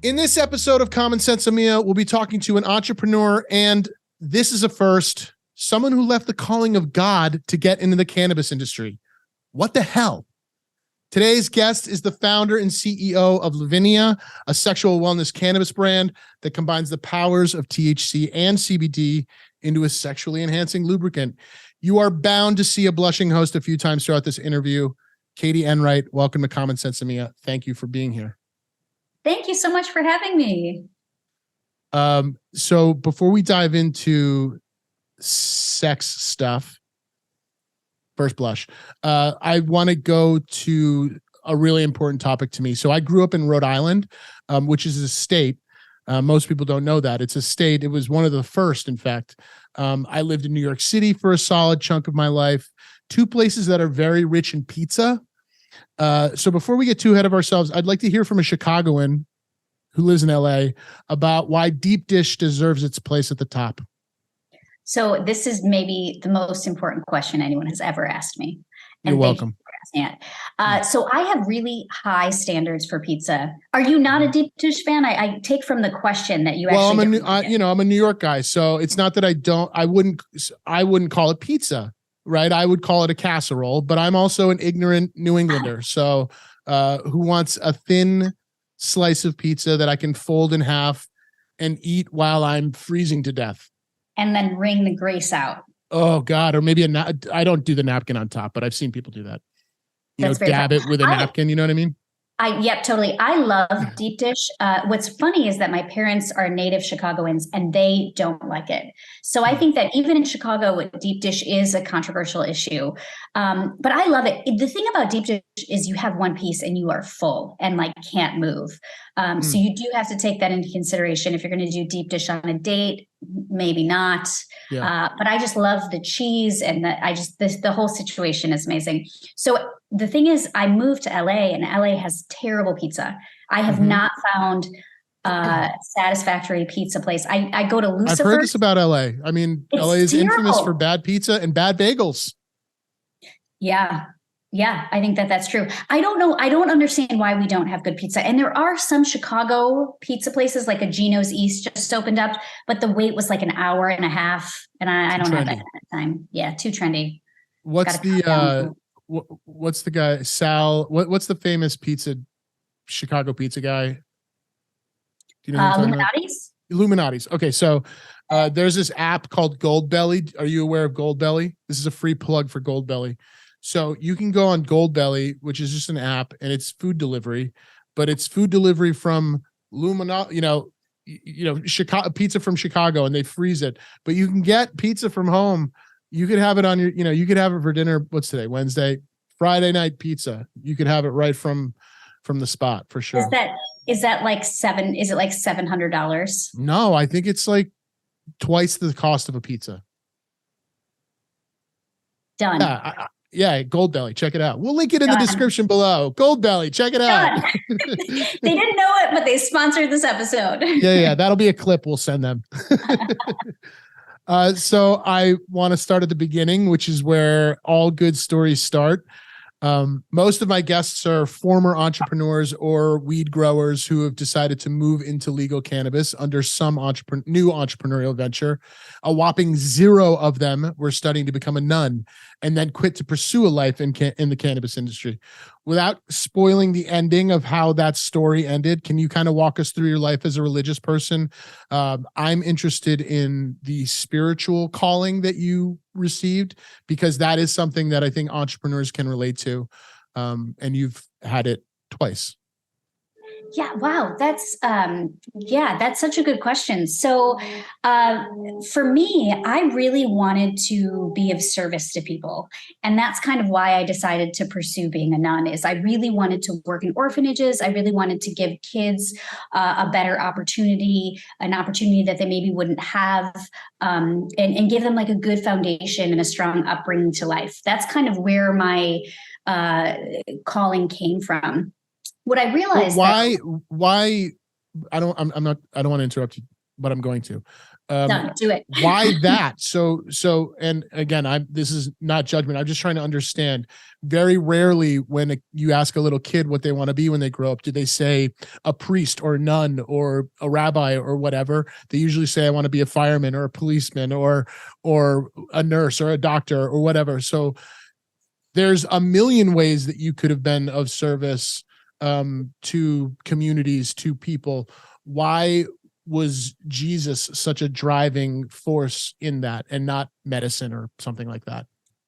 In this episode of Common SENSimilla, we'll be talking to an entrepreneur, and this is a first, someone who left the calling of God to get into the cannabis industry. What the hell? Today's guest is the founder and CEO of Lavinia, a sexual wellness cannabis brand that combines the powers of THC and CBD into a sexually enhancing lubricant. You are bound to see a blushing host a few times throughout this interview. Katie Enright, welcome to Common SENSimilla. Thank you for being here. Thank you so much for having me. So before we dive into sex stuff, first blush, I want to go to a really important topic to me. So I grew up in Rhode Island, which is a state. Most people don't know that. It's a state. It was one of the first, in fact. I lived in New York City for a solid chunk of my life. Two places that are very rich in pizza. So before we get too ahead of ourselves, I'd like to hear from a Chicagoan who lives in LA about why deep dish deserves its place at the top. So this is maybe the most important question anyone has ever asked me. You're welcome. So I have really high standards for pizza. Are you not a deep dish fan? I take from the question that you actually. I'm a New York guy, so it's not that I wouldn't call it pizza, right? I would call it a casserole, but I'm also an ignorant New Englander. So who wants a thin slice of pizza that I can fold in half and eat while I'm freezing to death? And then wring the grease out. Oh God. Or maybe I don't do the napkin on top, but I've seen people do that. Dab it with a napkin. You know what I mean? Yep, totally. I love deep dish. What's funny is that my parents are native Chicagoans and they don't like it. So I think that even in Chicago, deep dish is a controversial issue. But I love it. The thing about deep dish is you have one piece and you are full and can't move. So you do have to take that into consideration. If you're going to do deep dish on a date, maybe not. Yeah. But I just love the cheese and the whole situation is amazing. So the thing is, I moved to LA and LA has terrible pizza. I have not found satisfactory pizza place. I go to Lucifer's. I've heard this about LA. I mean, LA is infamous for bad pizza and bad bagels. Yeah. Yeah, I think that's true. I don't know. I don't understand why we don't have good pizza. And there are some Chicago pizza places like a Gino's East just opened up, but the wait was like an hour and a half. And I don't have that kind of time. Yeah, too trendy. What's the guy, Sal? What's the famous Chicago pizza guy? Do you know Illuminati's? Illuminati's. Okay, so there's this app called Goldbelly. Are you aware of Goldbelly? This is a free plug for Goldbelly. So you can go on Goldbelly, which is just an app, and it's food delivery, but it's food delivery from Chicago pizza from Chicago, and they freeze it. But you can get pizza from home. You could have it on you could have it for dinner. What's today? Wednesday, Friday night pizza. You could have it right from the spot for sure. Is it like $700? No, I think it's like twice the cost of a pizza. Done. Yeah, Goldbelly. Check it out. We'll link it in the description below. Goldbelly. Check it out. They didn't know it, but they sponsored this episode. Yeah. That'll be a clip we'll send them. So I want to start at the beginning, which is where all good stories start. Most of my guests are former entrepreneurs or weed growers who have decided to move into legal cannabis under some new entrepreneurial venture. A whopping 0 of them were studying to become a nun and then quit to pursue a life in the cannabis industry. Without spoiling the ending of how that story ended, can you kind of walk us through your life as a religious person? I'm interested in the spiritual calling that you received, because that is something that I think entrepreneurs can relate to. And you've had it twice. Yeah. Wow. That's such a good question. So for me, I really wanted to be of service to people. And that's kind of why I decided to pursue being a nun. Is I really wanted to work in orphanages. I really wanted to give kids a better opportunity, an opportunity that they maybe wouldn't have, and give them like a good foundation and a strong upbringing to life. That's kind of where my calling came from. What I realized. Why I don't want to interrupt you but I'm going to. Done. Do it. Why that? So, and again, this is not judgment. I'm just trying to understand. Very rarely when you ask a little kid what they want to be when they grow up, do they say a priest or a nun or a rabbi or whatever? They usually say, I want to be a fireman or a policeman or a nurse or a doctor or whatever. So there's a million ways that you could have been of service to communities, to people. Why was Jesus such a driving force in that and not medicine or something like that?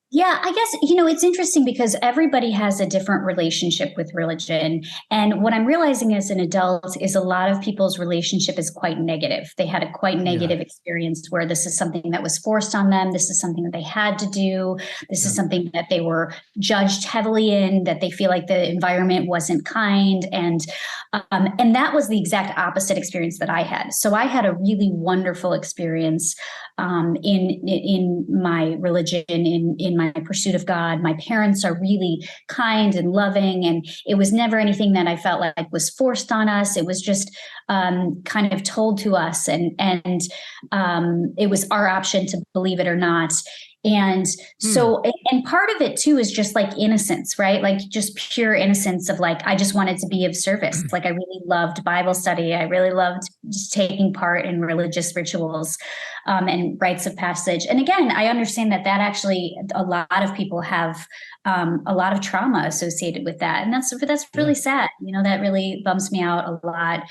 Yeah, I guess, it's interesting because everybody has a different relationship with religion. And what I'm realizing as an adult is a lot of people's relationship is quite negative. They had a quite negative experience where this is something that was forced on them. This is something that they had to do. This is something that they were judged heavily in, that they feel like the environment wasn't kind. And that was the exact opposite experience that I had. So I had a really wonderful experience in my religion, in my pursuit of God. My parents are really kind and loving, and it was never anything that I felt like was forced on us. It was just kind of told to us, and it was our option to believe it or not. And so, and part of it too is just like innocence, right? Like just pure innocence of like, I just wanted to be of service. Like I really loved Bible study. I really loved just taking part in religious rituals and rites of passage. And again, I understand that actually a lot of people have a lot of trauma associated with that. And that's really sad. That really bums me out a lot.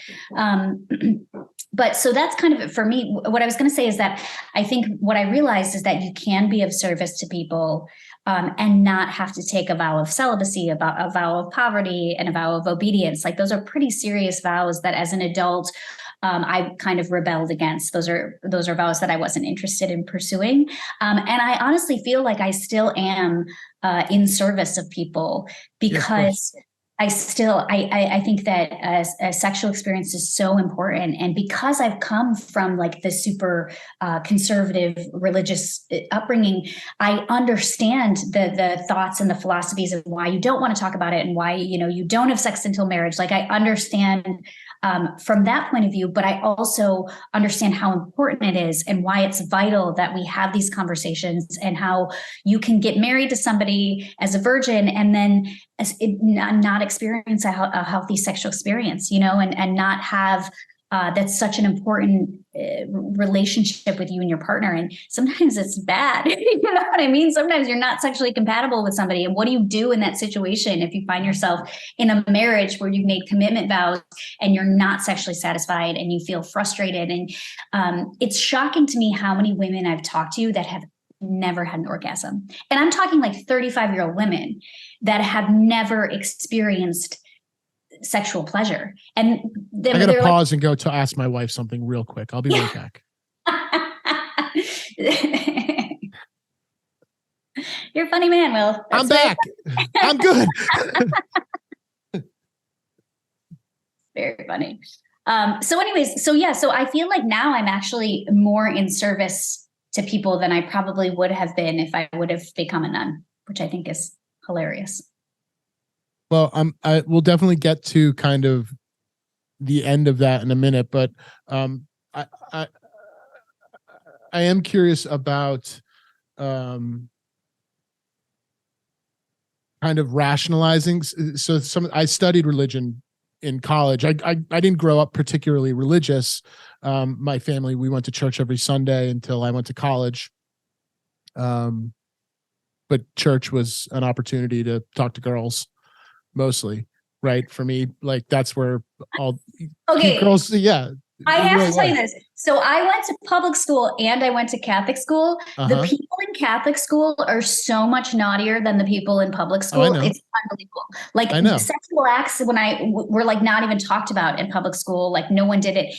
But so that's kind of it for me. What I was going to say is that I think what I realized is that you can be of service to people and not have to take a vow of celibacy, a vow of poverty, and a vow of obedience. Like those are pretty serious vows that as an adult, I kind of rebelled against. Those are vows that I wasn't interested in pursuing. And I honestly feel like I still am in service of people because I think that a sexual experience is so important. And because I've come from like the super conservative religious upbringing, I understand the thoughts and the philosophies of why you don't want to talk about it and why, you don't have sex until marriage. Like I understand from that point of view, but I also understand how important it is and why it's vital that we have these conversations, and how you can get married to somebody as a virgin and then not experience a healthy sexual experience, and not have that's such an important relationship with you and your partner. And sometimes it's bad. You know what I mean? Sometimes you're not sexually compatible with somebody. And what do you do in that situation if you find yourself in a marriage where you've made commitment vows and you're not sexually satisfied and you feel frustrated? And it's shocking to me how many women I've talked to that have never had an orgasm. And I'm talking like 35-year-old women that have never experienced sexual pleasure. And I gotta pause and go to ask my wife something real quick. I'll be right back. You're a funny man, Will. I'm back. I'm good. Very funny. So I feel like now I'm actually more in service to people than I probably would have been if I would have become a nun, which I think is hilarious. Well, I will definitely get to kind of the end of that in a minute, but I am curious about kind of rationalizing. So I studied religion in college. I didn't grow up particularly religious. My family, we went to church every Sunday until I went to college. But church was an opportunity to talk to girls. Mostly, right? For me, like that's where all girls. Yeah, I have to tell you this. So I went to public school and I went to Catholic school. The people in Catholic school are so much naughtier than the people in public school. It's unbelievable. Like sexual acts were like not even talked about in public school. Like no one did it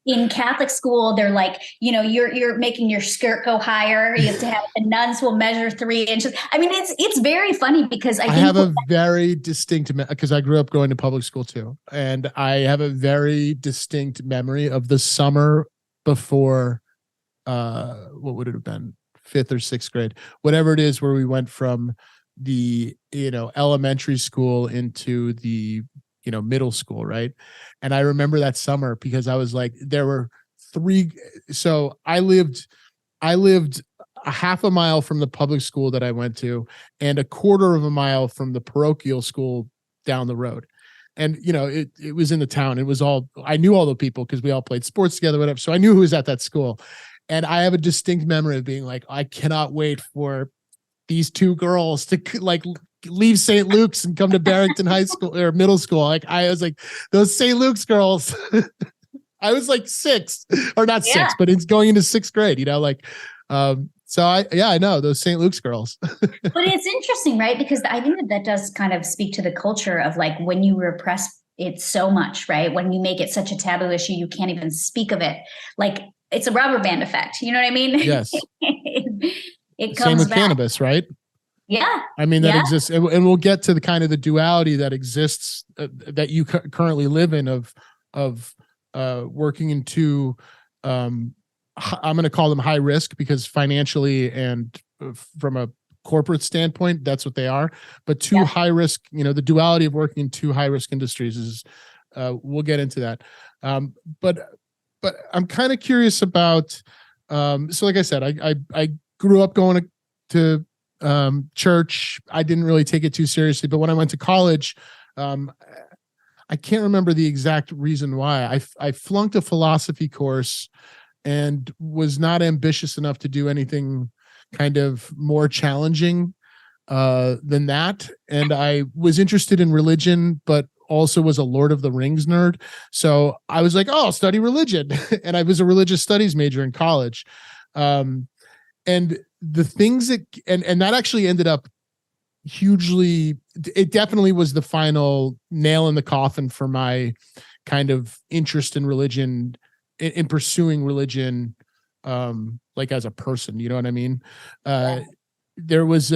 in Catholic school. They're like, you're making your skirt go higher. You have to have the nuns will measure 3 inches. I mean, it's very funny because I think have a very distinct, because I grew up going to public school too. And I have a very distinct memory of the summer before, what would it have been? 5th or 6th grade, whatever it is, where we went from the, elementary school into the middle school, right? And I remember that summer because I was like, there were three. So I lived a half a mile from the public school that I went to and a quarter of a mile from the parochial school down the road. And, it was in the town. It was I knew all the people because we all played sports together, whatever. So I knew who was at that school. And I have a distinct memory of being like, I cannot wait for these two girls to like leave St. Luke's and come to Barrington High School or middle school. Like I was like, those St. Luke's girls. I was like 6 or not 6, but it's going into 6th grade, so I know those St. Luke's girls. But it's interesting, right? Because I think that does kind of speak to the culture of like when you repress it so much, right? When you make it such a taboo issue, you can't even speak of it. Like it's a rubber band effect. You know what I mean? Yes. It comes Same with back. cannabis, right? Yeah. I mean, that exists. And we'll get to the kind of the duality that exists that you currently live in of working into, I'm going to call them high risk because financially and from a corporate standpoint, that's what they are. But two high risk, the duality of working in two high risk industries is, we'll get into that. But I'm kind of curious about, so like I said, I grew up going to church. I didn't really take it too seriously, but when I went to college, I can't remember the exact reason why. I flunked a philosophy course and was not ambitious enough to do anything kind of more challenging than that. And I was interested in religion, but also was a Lord of the Rings nerd. So I was like, oh, I'll study religion. And I was a religious studies major in college. And the things that, and that actually ended up hugely, it definitely was the final nail in the coffin for my kind of interest in religion, in pursuing religion, like as a person, you know what I mean? There was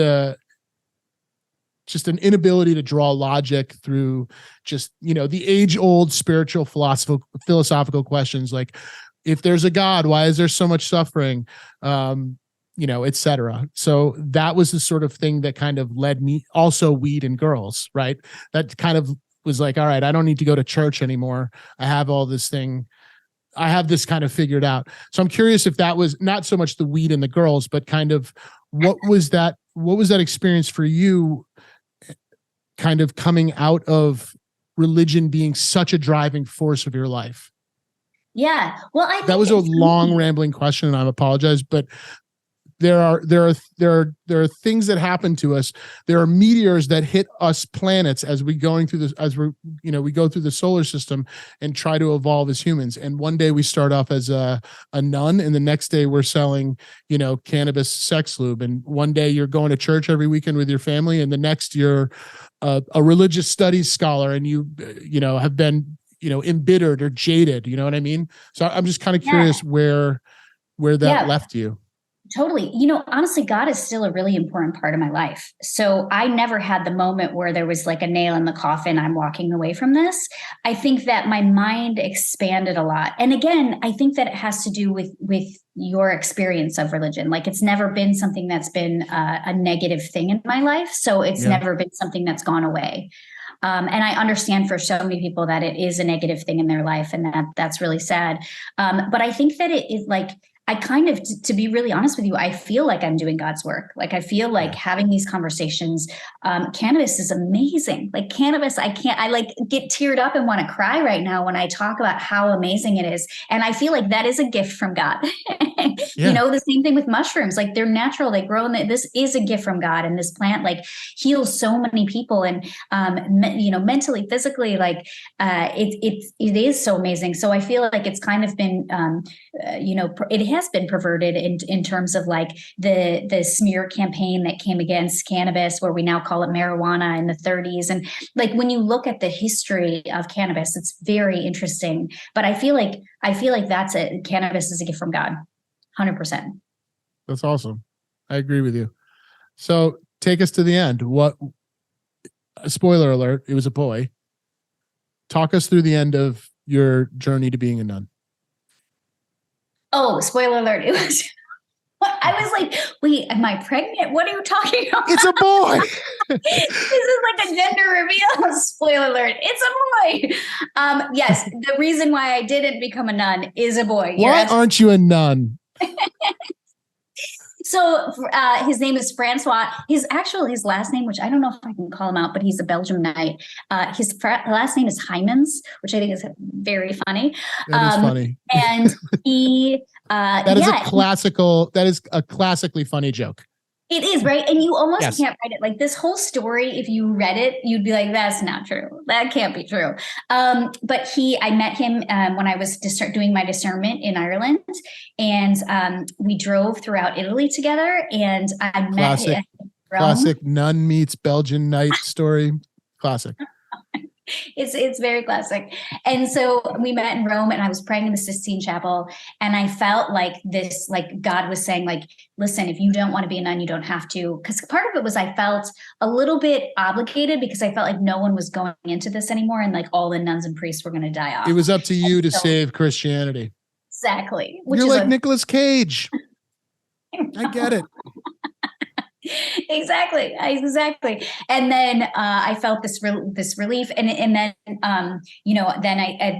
just an inability to draw logic through just, the age old spiritual philosophical questions. Like if there's a God, why is there so much suffering? Et cetera. So that was the sort of thing that kind of led me, also weed and girls, right? That kind of was like, all right, I don't need to go to church anymore. I have this kind of figured out. So I'm curious if that was not so much the weed and the girls, but kind of what was that experience for you, kind of coming out of religion being such a driving force of your life? Yeah. Well, I think that was a long rambling question and I apologize, but there are things that happen to us. There are meteors that hit us planets as we go through the solar system and try to evolve as humans. And one day we start off as a nun, and the next day we're selling, cannabis sex lube. And one day you're going to church every weekend with your family, and the next you're a religious studies scholar, and you have been embittered or jaded. You know what I mean? So I'm just kind of curious where that left you. Totally. Honestly, God is still a really important part of my life. So I never had the moment where there was like a nail in the coffin, I'm walking away from this. I think that my mind expanded a lot. And again, I think that it has to do with your experience of religion. Like it's never been something that's been a negative thing in my life. So it's never been something that's gone away. And I understand for so many people that it is a negative thing in their life, and that's really sad. But I think that it is like, I kind of, to be really honest with you, I feel like I'm doing God's work. Like I feel like having these conversations, cannabis is amazing. Like cannabis, I like get teared up and want to cry right now when I talk about how amazing it is. And I feel like that is a gift from God. The same thing with mushrooms, like they're natural, they grow, and this is a gift from God. And this plant like heals so many people, and, mentally, physically, like it is so amazing. So I feel like it's kind of been, it has been perverted in terms of like the smear campaign that came against cannabis, where we now call it marijuana, in the 30s. And like when you look at the history of cannabis, it's very interesting. But I feel like that's it. Cannabis is a gift from God, 100%. That's awesome. I agree with you. So take us to the end. Spoiler alert, it was a boy. Talk us through the end of your journey to being a nun. Oh, spoiler alert. It was I was like, wait, am I pregnant? What are you talking about? It's a boy. This is like a gender reveal. Spoiler alert. It's a boy. Yes, the reason why I didn't become a nun is a boy. Why aren't you a nun? So his name is Francois. His last name, which I don't know if I can call him out, but he's a Belgian knight. His last name is Hymens, which I think is very funny. That is funny. And he that is a classically funny joke. It is, right? And you almost can't write it. Like this whole story, if you read it, you'd be like, that's not true. That can't be true. But I met him when I was doing my discernment in Ireland. And we drove throughout Italy together. And I met him. Classic nun meets Belgian knight story. Classic. It's very classic. And so we met in Rome and I was praying in the Sistine Chapel and I felt like this, like God was saying, like, listen, if you don't want to be a nun, you don't have to. Because part of it was I felt a little bit obligated because I felt like no one was going into this anymore and like all the nuns and priests were going to die off. It was up to you to save Christianity. Exactly. You're like Nicolas Cage. I get it. Exactly. And then I felt this relief, and then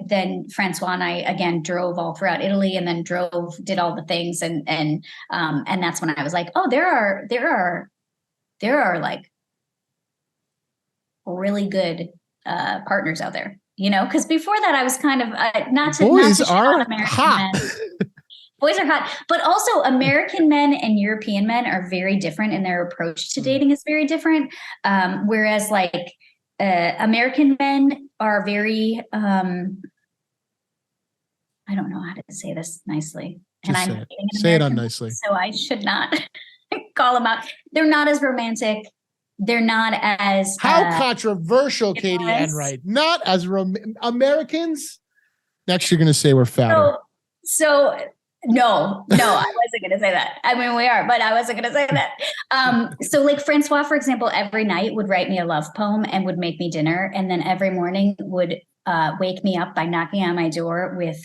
then Francois and I again drove all throughout Italy, and then did all the things, and that's when I was like, oh, there are like really good partners out there, because before that I was kind of boys are hot. Boys are hot, but also American men and European men are very different and their approach to dating is very different. Whereas like American men are very, I don't know how to say this nicely. Just and I'm say it unnicely. So I should not call them out. They're not as romantic. They're not as how controversial, Katie Enright. Not as Americans. Next, you're going to say we're fatter. So no, I wasn't going to say that. I mean, we are, but I wasn't going to say that. So like Francois, for example, every night would write me a love poem and would make me dinner. And then every morning would wake me up by knocking on my door with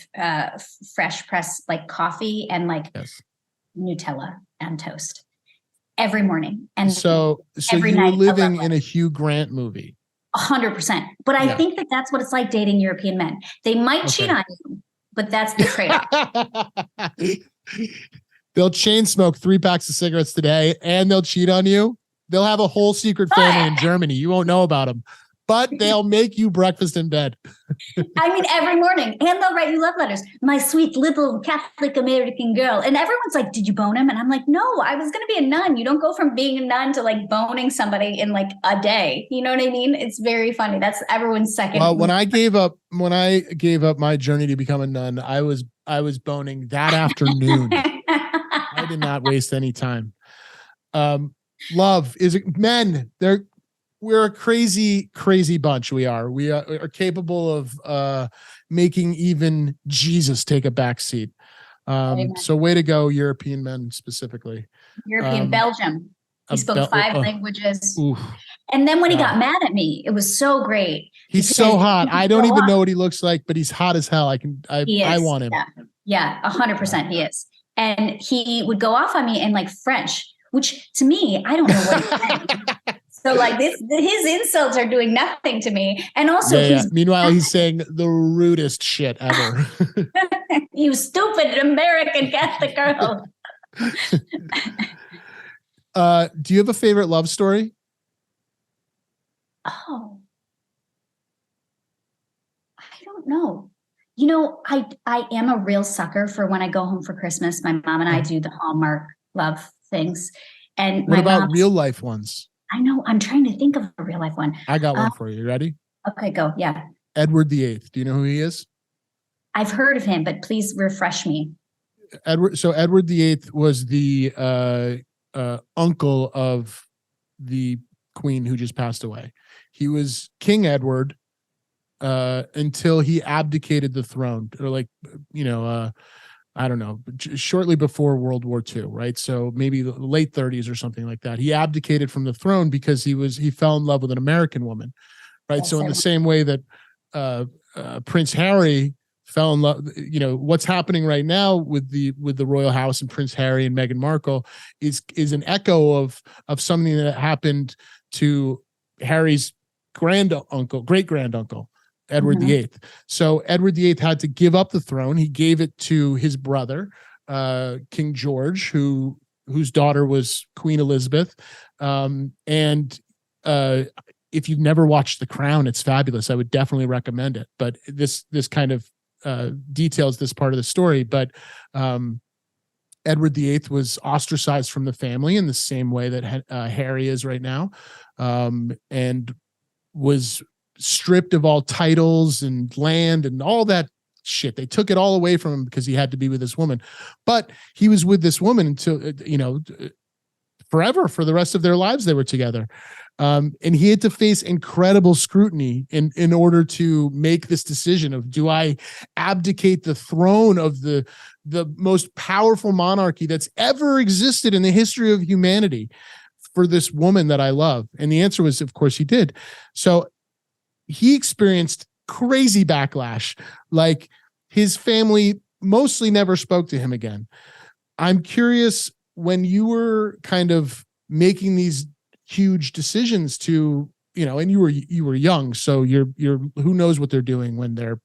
fresh pressed like coffee and like Nutella and toast every morning. And so you were living in a Hugh Grant movie. 100%. But I think that's what it's like dating European men. They might cheat on you, but that's the trade-off. They'll chain smoke 3 packs of cigarettes today and they'll cheat on you. They'll have a whole secret family in Germany. You won't know about them, but they'll make you breakfast in bed. I mean, every morning. And they'll write you love letters. My sweet little Catholic American girl. And everyone's like, did you bone him? And I'm like, no, I was going to be a nun. You don't go from being a nun to like boning somebody in like a day. You know what I mean? It's very funny. That's everyone's second. Well, when I gave up my journey to become a nun, I was boning that afternoon. I did not waste any time. Love is men. We're a crazy bunch. We are capable of making even Jesus take a back seat. So way to go, European men specifically. Belgium. He spoke 5 languages. And then when he got mad at me, it was so great. He's so hot. I don't even know what he looks like, but he's hot as hell. I want him. Yeah, 100% he is. And he would go off on me in like French, which to me, I don't know what he's saying. So like his insults are doing nothing to me. And also meanwhile, he's saying the rudest shit ever. You stupid American Catholic girl. Do you have a favorite love story? Oh, I don't know. I am a real sucker for when I go home for Christmas. My mom and I do the Hallmark love things. And what about real life ones? I know. I'm trying to think of a real life one. I got one for you. You ready? Okay, go. Yeah. Edward VIII. Do you know who he is? I've heard of him, but please refresh me. Edward VIII was the uncle of the queen who just passed away. He was King Edward until he abdicated the throne, or I don't know, shortly before World War II, right? So maybe the late 30s or something like that. He abdicated from the throne because he fell in love with an American woman, right? Yes, so in the same way that Prince Harry fell in love. What's happening right now with the royal house and Prince Harry and Meghan Markle is an echo of something that happened to Harry's great granduncle, Edward VIII. So Edward VIII had to give up the throne. He gave it to his brother, King George, whose daughter was Queen Elizabeth. If you've never watched The Crown, it's fabulous. I would definitely recommend it. But this kind of details this part of the story. But Edward VIII was ostracized from the family in the same way that Harry is right now, and was stripped of all titles and land and all that shit. They took it all away from him because he had to be with this woman. But he was with this woman until, forever. For the rest of their lives, they were together. And he had to face incredible scrutiny in order to make this decision of, do I abdicate the throne of the most powerful monarchy that's ever existed in the history of humanity for this woman that I love? And the answer was, of course, he did. So he experienced crazy backlash. Like, his family mostly never spoke to him again. I'm curious, when you were kind of making these huge decisions to, and you were young, so you're who knows what they're doing when they're,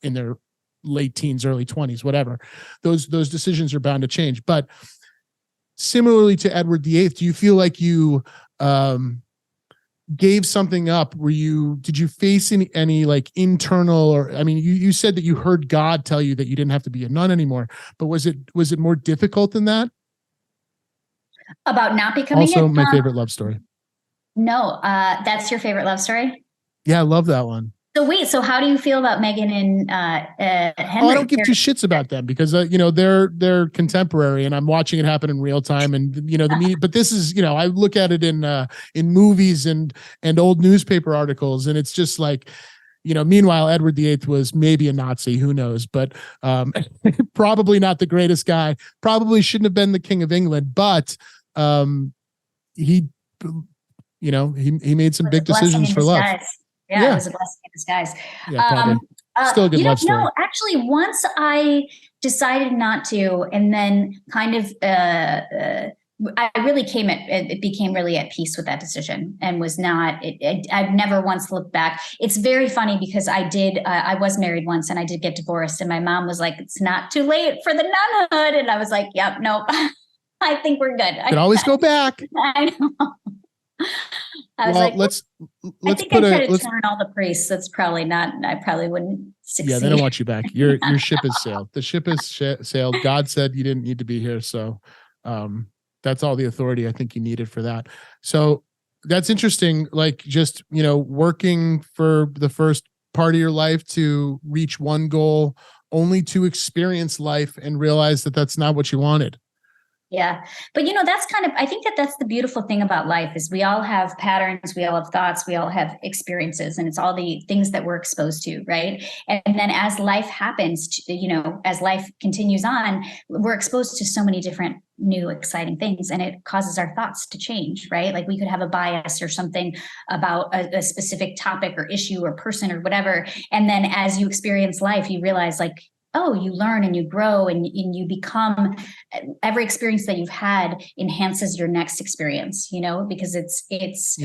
in their late teens, early 20s, whatever. Those decisions are bound to change. But similarly to Edward VIII, do you feel like you gave something up? Did you face any like internal, or, I mean, you said that you heard God tell you that you didn't have to be a nun anymore, but was it more difficult than that? About not becoming also my favorite love story. No, that's your favorite love story? Yeah, I love that one. So how do you feel about Meghan and Henry? Oh, I don't give two shits about them because they're contemporary, and I'm watching it happen in real time, and the media. But this is, I look at it in movies and old newspaper articles, and it's just like, meanwhile, Edward VIII was maybe a Nazi, who knows, but probably not the greatest guy. Probably shouldn't have been the King of England, but he made some big decisions for love. Yeah, it was a blessing in disguise. Yeah, probably. Still a good love story. Actually, once I decided not to, and then kind of, I really became really at peace with that decision, and was not. I've never once looked back. It's very funny because I was married once, and I did get divorced, and my mom was like, "It's not too late for the nunhood," and I was like, "Yep, nope, I think we're good. You can always go back." I know. I was let's I think I tried to turn all the priests. That's probably not. I probably wouldn't succeed. Yeah, they don't want you back. Your ship has sailed. The ship has sailed. God said you didn't need to be here, so that's all the authority I think you needed for that. So that's interesting. Like, just working for the first part of your life to reach one goal, only to experience life and realize that that's not what you wanted. Yeah. But, that's I think that's the beautiful thing about life is we all have patterns, we all have thoughts, we all have experiences, and it's all the things that we're exposed to. Right. And then as life happens, as life continues on, we're exposed to so many different new exciting things, and it causes our thoughts to change. Right. Like, we could have a bias or something about a specific topic or issue or person or whatever. And then as you experience life, you realize, like, oh, you learn and you grow and you become, every experience that you've had enhances your next experience, because it's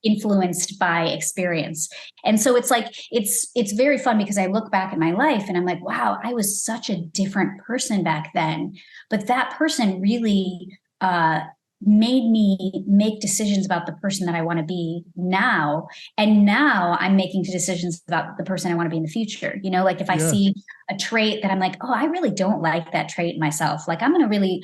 influenced by experience. And so it's like, it's very fun because I look back at my life and I'm like, wow, I was such a different person back then. But that person really made me make decisions about the person that I want to be now. And now I'm making decisions about the person I want to be in the future. Like, if I see a trait that I'm like, oh, I really don't like that trait myself. Like, I'm going to really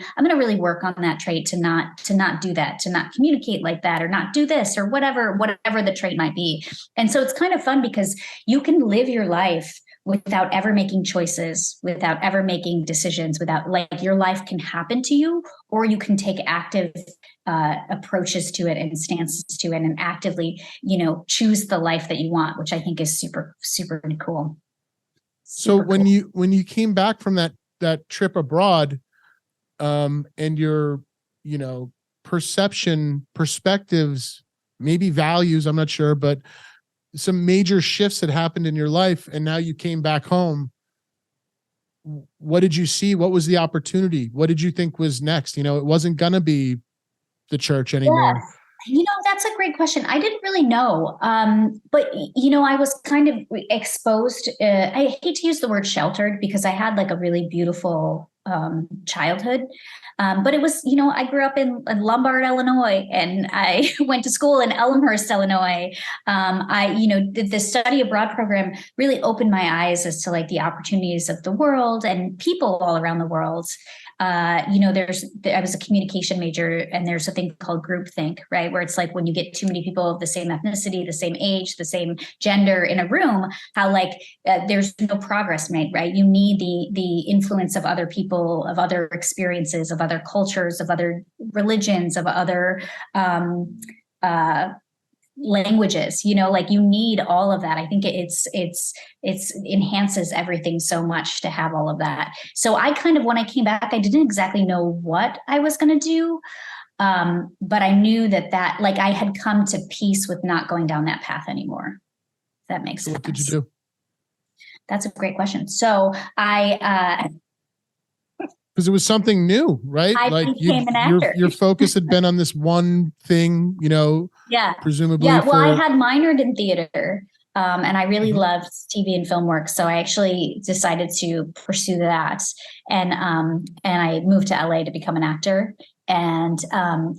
work on that trait to not do that, to not communicate like that, or not do this, or whatever the trait might be. And so it's kind of fun because you can live your life without ever making choices, without ever making decisions, without, like, your life can happen to you, or you can take active approaches to it and stances to it and actively, choose the life that you want, which I think is super, super cool. So when you came back from that trip abroad, and your, perspectives, maybe values, I'm not sure, but some major shifts had happened in your life, and now you came back home. what did you see? What was the opportunity? What did you think was next? You know, it wasn't going to be the church anymore. Yes. That's a great question. I didn't really know. But I was kind of exposed. I hate to use the word sheltered because I had like a really beautiful childhood. But it was, I grew up in Lombard, Illinois, and I went to school in Elmhurst, Illinois. The study abroad program really opened my eyes as to like the opportunities of the world and people all around the world. I was a communication major, and there's a thing called groupthink, right? Where it's like when you get too many people of the same ethnicity, the same age, the same gender in a room, how like there's no progress made, right? You need the influence of other people, of other experiences, of other cultures, of other religions, of other languages, like you need all of that. I think it's enhances everything so much to have all of that. So I kind of, when I came back, I didn't exactly know what I was going to do. But I knew that like I had come to peace with not going down that path anymore. If that makes sense. What did you do? That's a great question. So because it was something new, right? I became an actor. Your focus had been on this one thing, Yeah. presumably. Yeah. Well, I had minored in theater, and I really loved TV and film work. So I actually decided to pursue that. And I moved to LA to become an actor. And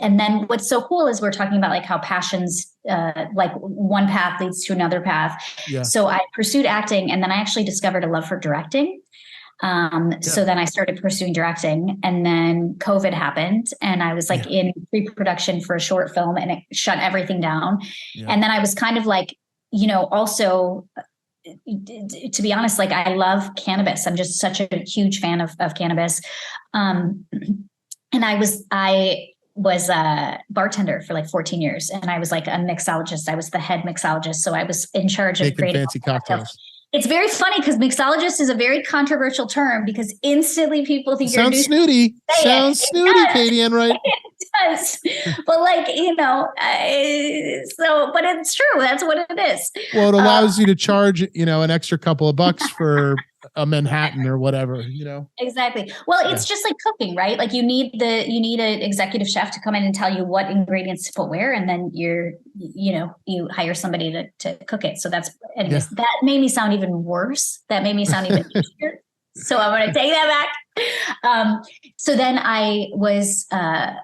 then what's so cool is we're talking about like how passions, like one path leads to another path. Yeah. So I pursued acting, and then I actually discovered a love for directing. So then I started pursuing directing, and then COVID happened, and I was like in pre-production for a short film, and it shut everything down. Yeah. And then I was kind of like, also, to be honest, like I love cannabis. I'm just such a huge fan of cannabis. And I was a bartender for like 14 years, and I was like a mixologist. I was the head mixologist. So I was in charge of creating fancy cocktails. It's very funny because mixologist is a very controversial term because instantly people think you're snooty. Sounds snooty, Katie Enright. It does. But like, but it's true. That's what it is. Well, it allows you to charge, an extra couple of bucks for a Manhattan or whatever, Exactly. Well, it's just like cooking, right? Like you need an executive chef to come in and tell you what ingredients to put where, and then you hire somebody to cook it. So that's, anyways, that made me sound even worse. That made me sound even easier. So I'm going to take that back. So then I was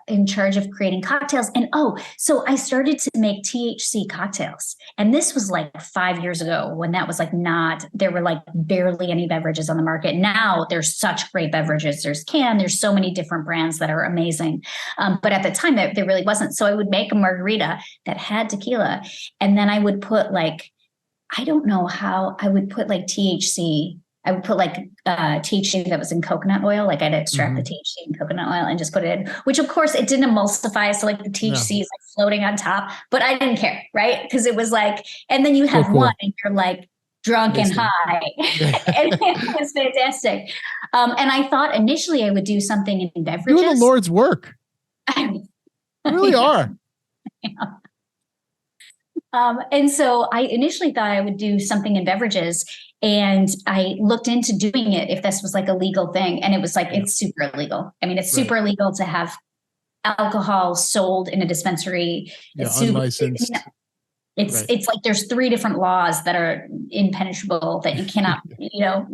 in charge of creating cocktails. And so I started to make THC cocktails. And this was like 5 years ago when that was like there were like barely any beverages on the market. Now there's such great beverages. There's so many different brands that are amazing. But at the time there really wasn't. So I would make a margarita that had tequila. And then I would put like, I don't know how I would put like THC. I would put like THC that was in coconut oil. Like I'd extract the THC in coconut oil and just put it in, which of course it didn't emulsify. So like the THC is like floating on top, but I didn't care. Right. Because it was like, and then you have one and you're like drunk and high. And it was fantastic. And I thought initially I would do something in beverages. You're the Lord's work. You really are. And so I initially thought I would do something in beverages, and I looked into doing it if this was like a legal thing. And it was like, it's super illegal. I mean, it's super illegal to have alcohol sold in a dispensary. It's unlicensed. It's like there's 3 different laws that are impenetrable that you cannot,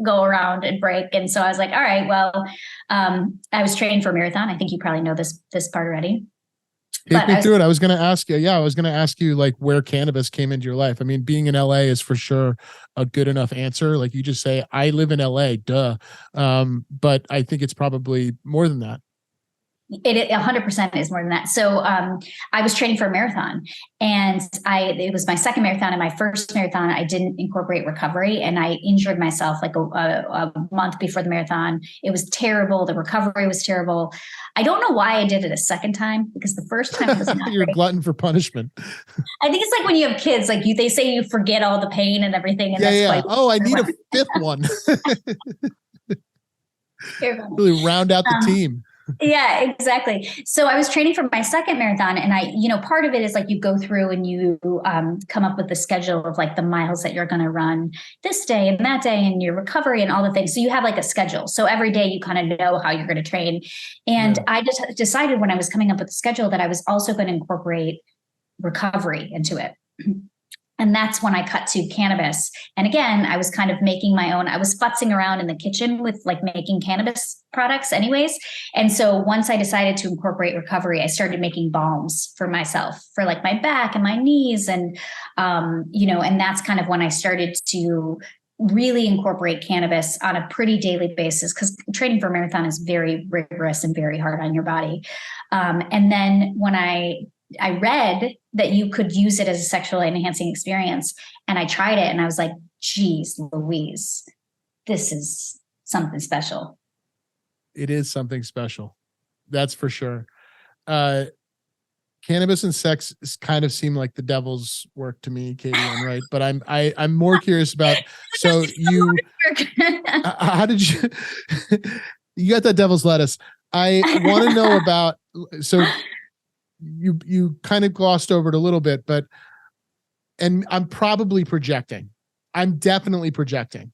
go around and break. And so I was like, all right, well, I was training for a marathon. I think you probably know this part already. Take me through it. I was going to ask you. Yeah, I was going to ask you like where cannabis came into your life. I mean, being in LA is for sure a good enough answer. Like you just say, I live in LA, duh. But I think it's probably more than that. It 100% is more than that. So I was training for a marathon, and it was my second marathon. And my first marathon, I didn't incorporate recovery, and I injured myself like a month before the marathon. It was terrible. The recovery was terrible. I don't know why I did it a second time, because the first time was not You're great. a glutton for punishment. I think it's like when you have kids, like they say you forget all the pain and everything. And I need a fifth one. Really round out the team. Yeah, exactly. So I was training for my second marathon, and part of it is like you go through and you come up with the schedule of like the miles that you're going to run this day and that day and your recovery and all the things. So you have like a schedule. So every day you kind of know how you're going to train. And I just decided when I was coming up with the schedule that I was also going to incorporate recovery into it. And that's when I cut to cannabis. And again, I was kind of making my own, I was futzing around in the kitchen with like making cannabis products anyways. And so once I decided to incorporate recovery, I started making balms for myself for like my back and my knees. And, and that's kind of when I started to really incorporate cannabis on a pretty daily basis, because training for a marathon is very rigorous and very hard on your body. And then when I read that you could use it as a sexually enhancing experience, and I tried it and I was like, geez, Louise, this is something special. It is something special. That's for sure. Cannabis and sex kind of seem like the devil's work to me, Katie Enright, but I'm more curious about, so you, how did you, you got that devil's lettuce. I want to know about, so you kind of glossed over it a little bit, and I'm probably projecting. I'm definitely projecting.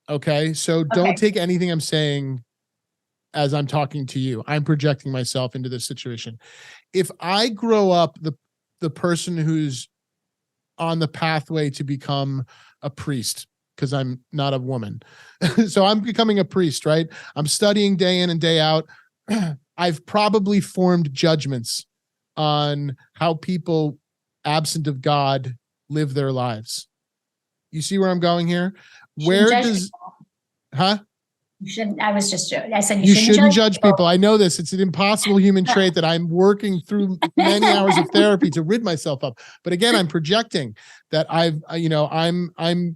Okay. So don't take anything I'm saying as I'm talking to you. I'm projecting myself into this situation. If I grow up the person who's on the pathway to become a priest, because I'm not a woman. So I'm becoming a priest, right? I'm studying day in and day out. I've probably formed judgments on how people absent of God live their lives. You see where I'm going here? Where does, huh? You shouldn't, I said you shouldn't judge people. I know this. It's an impossible human trait that I'm working through many hours of therapy to rid myself of. But again, I'm projecting that I'm, and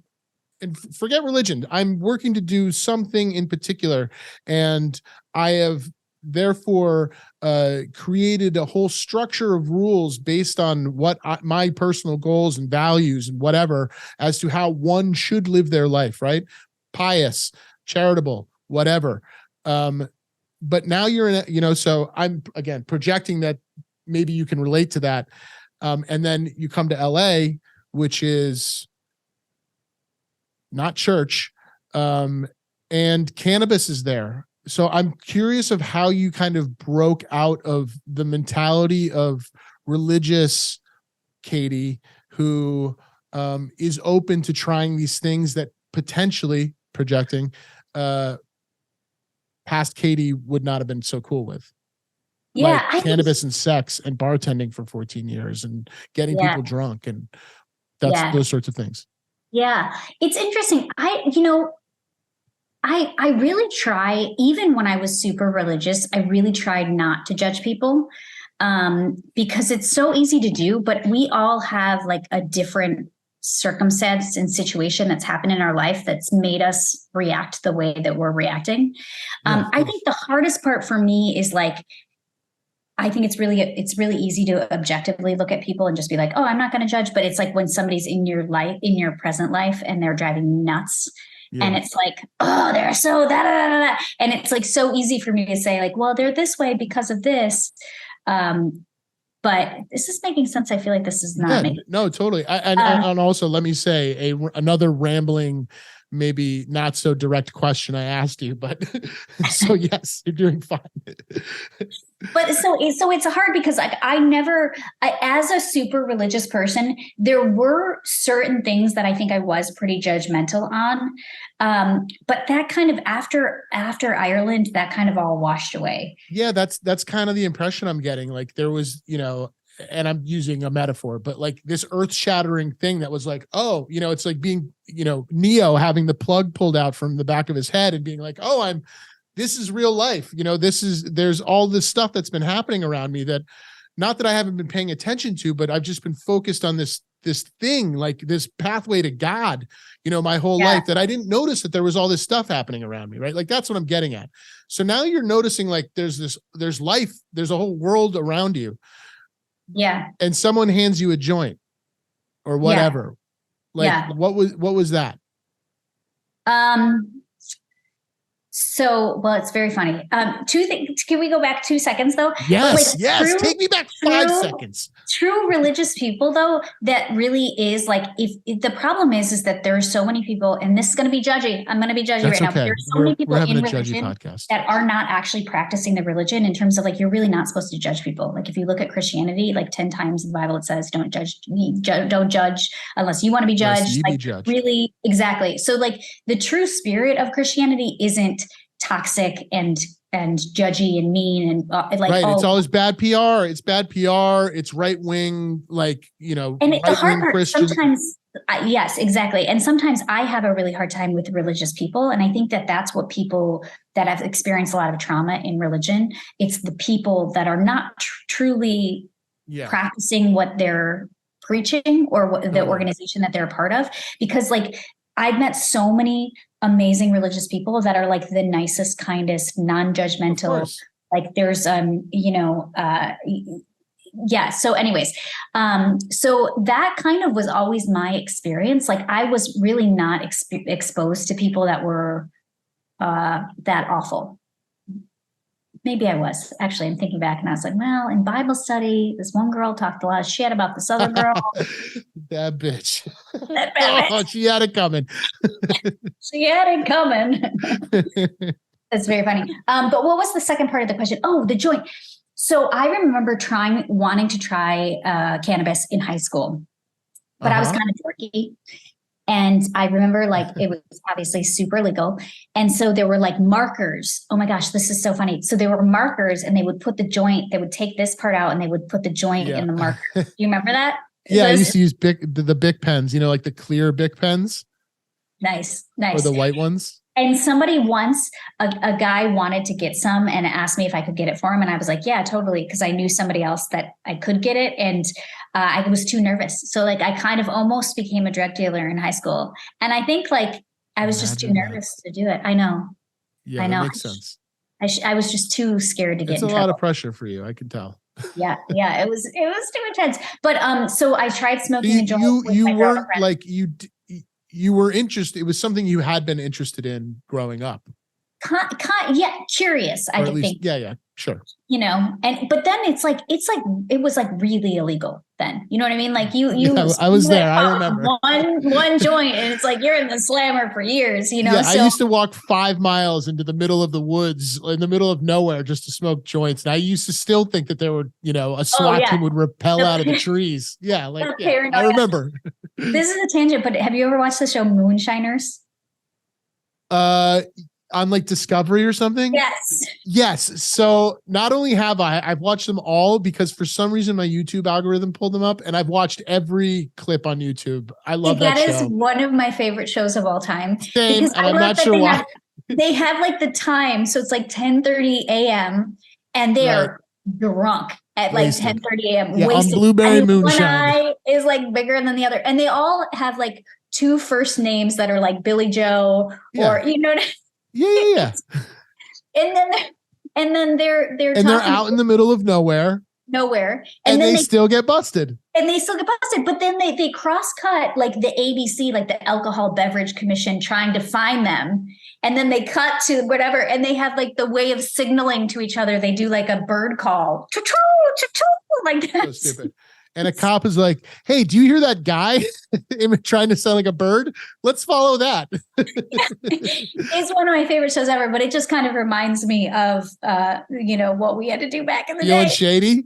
forget religion. I'm working to do something in particular. And I have therefore created a whole structure of rules based on what my personal goals and values and whatever, as to how one should live their life, right? Pious, charitable, whatever. But now you're in a, so I'm again projecting that maybe you can relate to that. And then you come to LA, which is not church, and cannabis is there. So I'm curious of how you kind of broke out of the mentality of religious Katie, who is open to trying these things that potentially, projecting, past Katie would not have been so cool with. Yeah, like cannabis and sex and bartending for 14 years and getting people drunk and those sorts of things. Yeah, it's interesting. I really try, even when I was super religious, I really tried not to judge people, because it's so easy to do, but we all have like a different circumstance and situation that's happened in our life that's made us react the way that we're reacting. I think the hardest part for me is like, I think it's really easy to objectively look at people and just be like, oh, I'm not going to judge. But it's like when somebody's in your life, in your present life, and they're driving you nuts. Yeah. And it's like, oh, they're so da, da, da, da. And it's like so easy for me to say like, well, they're this way because of this. But this is making sense. I feel like this is not making sense. No, totally. And also let me say another rambling, maybe not so direct question I asked you, but so yes, you're doing fine. But so it's hard because as a super religious person, there were certain things that I think I was pretty judgmental on. But that kind of after Ireland, that kind of all washed away. Yeah, that's kind of the impression I'm getting. Like there was, and I'm using a metaphor, but like this earth-shattering thing that was like, oh, it's like being, Neo having the plug pulled out from the back of his head and being like, oh, this is real life. There's all this stuff that's been happening around me that not that I haven't been paying attention to, but I've just been focused on this thing, like this pathway to God, my whole life, that I didn't notice that there was all this stuff happening around me. Right. Like that's what I'm getting at. So now you're noticing like there's life, there's a whole world around you. Yeah. And someone hands you a joint or whatever. Like what was that? So So, well, it's very funny. Two things. Can we go back 2 seconds though? Yes, yes. Take me back 5 seconds. True religious people, though, that really is like, if the problem is that there are so many people, and this is going to be judgy. I'm going to be judgy right now. But there are so many people in religion that are not actually practicing the religion in terms of like, you're really not supposed to judge people. Like if you look at Christianity, like 10 times in the Bible, it says, don't judge unless you want to be judged. Like really, exactly. So like the true spirit of Christianity isn't toxic and judgy and mean and like right. It's always bad PR. It's bad PR. It's right wing, like, you know, and the hard part Christian. Sometimes, yes, exactly. And sometimes I have a really hard time with religious people, and I think that that's what people that have experienced a lot of trauma in religion. It's the people that are not truly practicing what they're preaching or what the organization that they're a part of, because like I've met so many amazing religious people that are like the nicest, kindest, non-judgmental. Like there's, yeah. So anyways, so that kind of was always my experience. Like I was really not exposed to people that were that awful. Maybe I was. Actually, I'm thinking back and I was like, well, in Bible study, this one girl talked a lot of shit about this other girl. That bitch. That bad bitch. Oh, she had it coming. She had it coming. That's very funny. But what was the second part of the question? Oh, the joint. So I remember wanting to try cannabis in high school, but I was kind of dorky. And I remember like it was obviously super legal. And so there were like markers. Oh my gosh, this is so funny. So there were markers and they would put the joint, they would take this part out and they would put the joint in the marker. Do you remember that? Yeah, I used to use the Bic pens, you know, like the clear Bic pens. Nice. Or the white ones. And somebody once, a guy wanted to get some and asked me if I could get it for him. And I was like, yeah, totally. Because I knew somebody else that I could get it. And I was too nervous. So like I kind of almost became a drug dealer in high school. And I think like I was just too nervous to do it. I know. Yeah, I know. That makes sense. I was just too scared to get in trouble. It's a lot of pressure for you. I can tell. Yeah. It was too intense. But so I tried smoking a joint. You weren't like you were interested. It was something you had been interested in growing up. Yeah, curious. I think. Yeah, sure. You know, but then it was like really illegal then. You know what I mean? Like you I was there. I remember one joint, and it's like you're in the slammer for years. You know. Yeah, I used to walk 5 miles into the middle of the woods, in the middle of nowhere, just to smoke joints. And I used to still think that there would, you know, a SWAT team would rappel out of the trees. Yeah, like I remember. This is a tangent, but have you ever watched the show Moonshiners? On like Discovery or something? Yes. So not only have I've watched them all because for some reason my YouTube algorithm pulled them up, and I've watched every clip on YouTube. I love that show. That is one of my favorite shows of all time. Same, and I'm not sure why. They have like the time, so it's like 10:30 a.m. and they are drunk at like 10:30 a.m. Yeah, on blueberry moonshine. One eye is like bigger than the other, and they all have like 2 first names that are like Billy Joe or you know. Yeah. and then they're they're out in the middle of nowhere, and then they still get busted. But then they cross cut like the ABC, like the Alcohol Beverage Commission, trying to find them, and then they cut to whatever, and they have like the way of signaling to each other. They do like a bird call, like that. So stupid. And a cop is like, hey, do you hear that guy trying to sound like a bird? Let's follow that. It's one of my favorite shows ever, but it just kind of reminds me of, what we had to do back in the day. Feeling shady?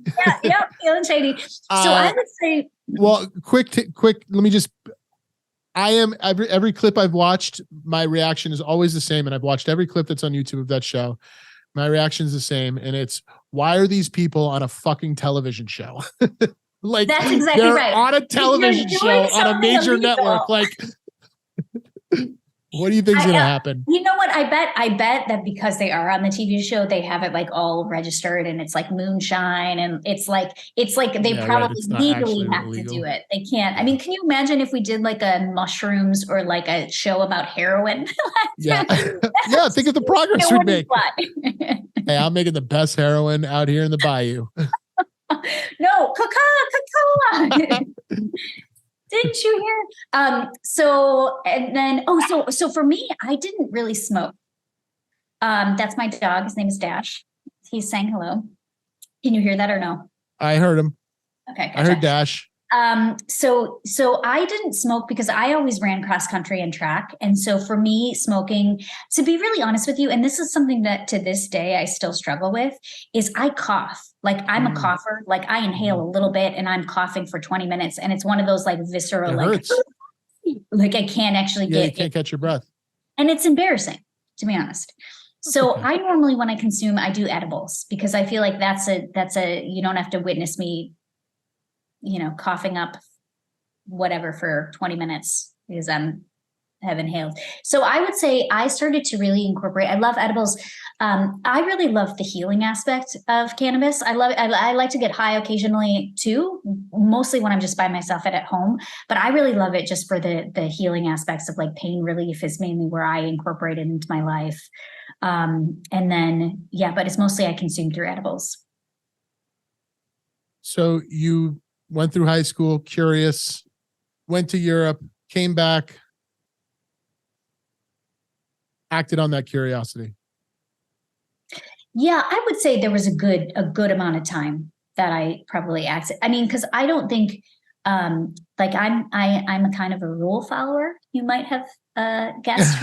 Feeling shady. So I would say. Well, quick. Let me just, every clip I've watched, my reaction is always the same. And I've watched every clip that's on YouTube of that show. My reaction is the same. And it's, why are these people on a fucking television show? Like that's exactly they're right. On a television show on a major network. Like, what do you think is going to happen? You know what? I bet that because they are on the TV show, they have it like all registered, and it's like moonshine, and it's like they probably legally have to do it. They can't. I mean, can you imagine if we did like a mushrooms or like a show about heroin? Yeah. Think of the progress we'd make. Hey, I'm making the best heroin out here in the bayou. No, coca. Didn't you hear? So for me, I didn't really smoke. That's my dog. His name is Dash. He's saying hello. Can you hear that or no? I heard him. Okay, gotcha. I heard Dash. So I didn't smoke because I always ran cross country and track. And so for me, smoking, to be really honest with you, and this is something that to this day I still struggle with, is I cough. Like I'm a cougher. Like I inhale a little bit and I'm coughing for 20 minutes. And it's one of those like visceral, like I can't actually you can't catch your breath. And it's embarrassing, to be honest. So I normally, when I consume, I do edibles because I feel like that's a, you don't have to witness me, coughing up whatever for 20 minutes because have inhaled. So I would say I started to really incorporate, I love edibles. I really love the healing aspect of cannabis. I love it. I like to get high occasionally too, mostly when I'm just by myself at home, but I really love it just for the healing aspects of like pain relief is mainly where I incorporate it into my life. And then, but it's mostly I consume through edibles. So you went through high school, curious, went to Europe, came back, acted on that curiosity. Yeah, I would say there was a good amount of time that I probably acted. I mean, because I don't think like I'm a kind of a rule follower. You might have guessed.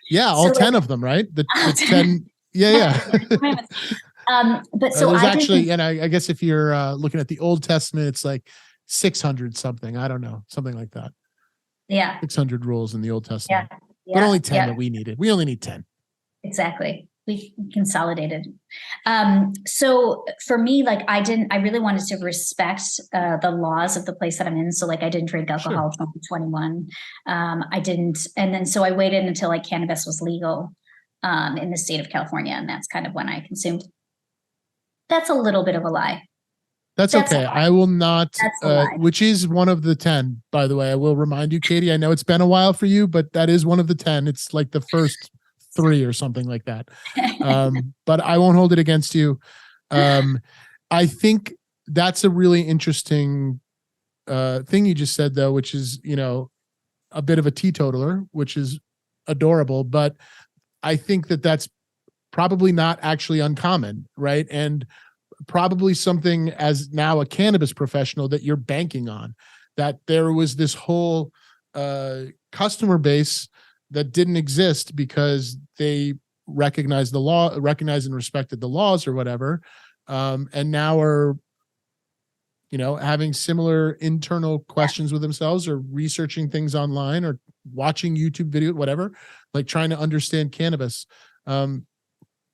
Yeah, all 10 of them, right? The 10. Yeah. But so there's actually, and I guess if you're looking at the Old Testament, it's like 600 something. I don't know, something like that. Yeah. 600 rules in the Old Testament. Yeah. But only 10 that we needed. We only need 10. Exactly. We consolidated. So for me, like I really wanted to respect the laws of the place that I'm in. So like I didn't drink alcohol until 21. I didn't. And then so I waited until like cannabis was legal in the state of California. And that's kind of when I consumed. That's a little bit of a lie. That's okay. I will not, which is one of the 10, by the way. I will remind you, Katie, I know it's been a while for you, but that is one of the 10. It's like the first 3 or something like that. But I won't hold it against you. I think that's a really interesting thing you just said, though, which is, a bit of a teetotaler, which is adorable. But I think that that's probably not actually uncommon, right? And probably something as now a cannabis professional that you're banking on, that there was this whole customer base that didn't exist because they recognized and respected the laws or whatever. And now are, having similar internal questions with themselves or researching things online or watching YouTube video, whatever, like trying to understand cannabis.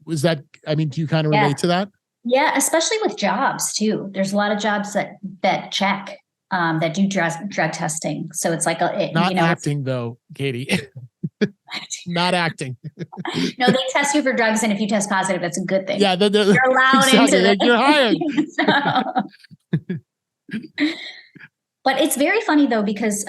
Was that, do you kind of relate to that? Yeah, especially with jobs too. There's a lot of jobs that check, that do drug testing. So it's like not acting though, Katie. Not acting. No, they test you for drugs, and if you test positive, that's a good thing. Yeah, you're allowed exactly, into you're hired. But it's very funny though, because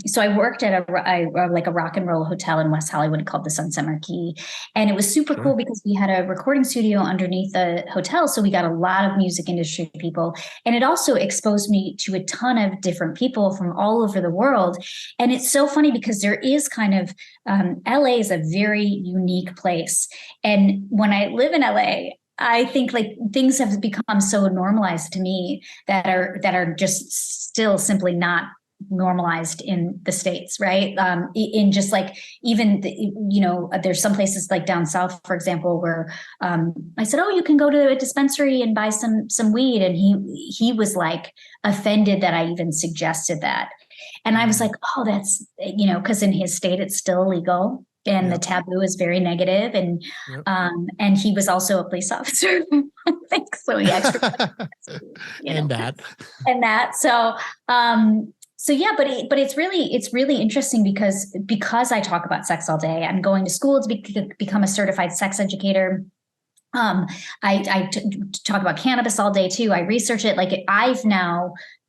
so I worked at a rock and roll hotel in West Hollywood called the Sunset Marquee. And it was super cool because we had a recording studio underneath the hotel. So we got a lot of music industry people. And it also exposed me to a ton of different people from all over the world. And it's so funny because there is kind of, LA is a very unique place. And when I live in LA, I think like things have become so normalized to me that are just still simply not normalized in the States, right? In just like even there's some places like down south, for example, where I said, "Oh, you can go to a dispensary and buy some weed," and he was like offended that I even suggested that, and I was like, "Oh, that's because in his state it's still illegal." And the taboo is very negative, and he was also a police officer, I think. So he actually, and that. So, but it's really interesting because I talk about sex all day. I'm going to school to become a certified sex educator. I talk about cannabis all day too. I research it. Like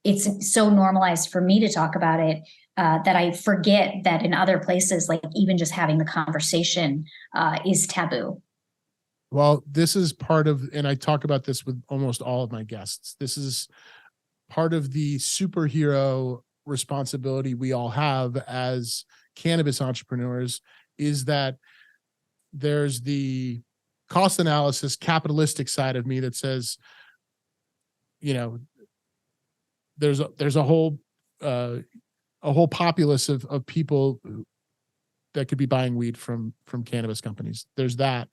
it's so normalized for me to talk about it. That I forget that in other places, like even just having the conversation is taboo. Well, this is part of, and I talk about this with almost all of my guests, this is part of the superhero responsibility we all have as cannabis entrepreneurs, is that there's the cost analysis, capitalistic side of me that says, you know, there's a whole populace of people that could be buying weed from cannabis companies. There's that.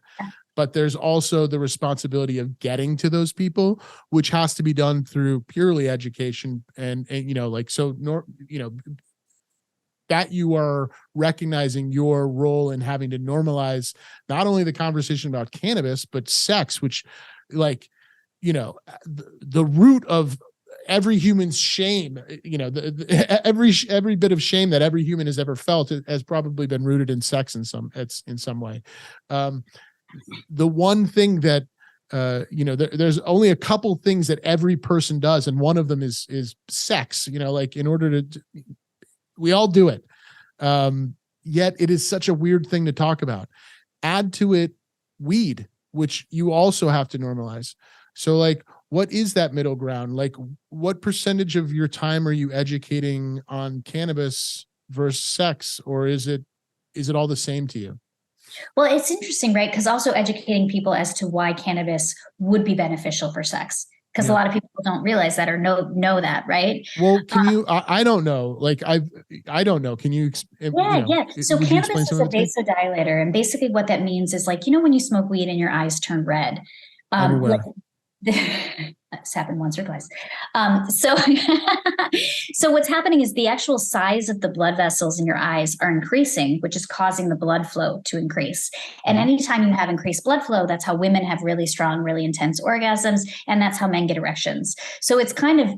But there's also the responsibility of getting to those people, which has to be done through purely education and you know, like, so, you know, that you are recognizing your role in having to normalize not only the conversation about cannabis, but sex, which, like, you know, the root of every human's shame, you know, every bit of shame that every human has ever felt has probably been rooted in sex in some way. The one thing that, you know, there's only a couple things that every person does, and one of them is sex, you know, like, in order to, we all do it. Yet it is such a weird thing to talk about. Add to it weed, which you also have to normalize. So, like, what is that middle ground? Like, what percentage of your time are you educating on cannabis versus sex, or is it all the same to you? Well, it's interesting, right? Because also educating people as to why cannabis would be beneficial for sex, because a lot of people don't realize that or know that, right? Well, can you? I don't know. Like, I don't know. Can you? Yeah. So cannabis is a vasodilator, and basically what that means is, like, you know, when you smoke weed and your eyes turn red. Like, it's happened once or twice. So what's happening is the actual size of the blood vessels in your eyes are increasing, which is causing the blood flow to increase. And anytime you have increased blood flow, that's how women have really strong, really intense orgasms. And that's how men get erections. So it's kind of,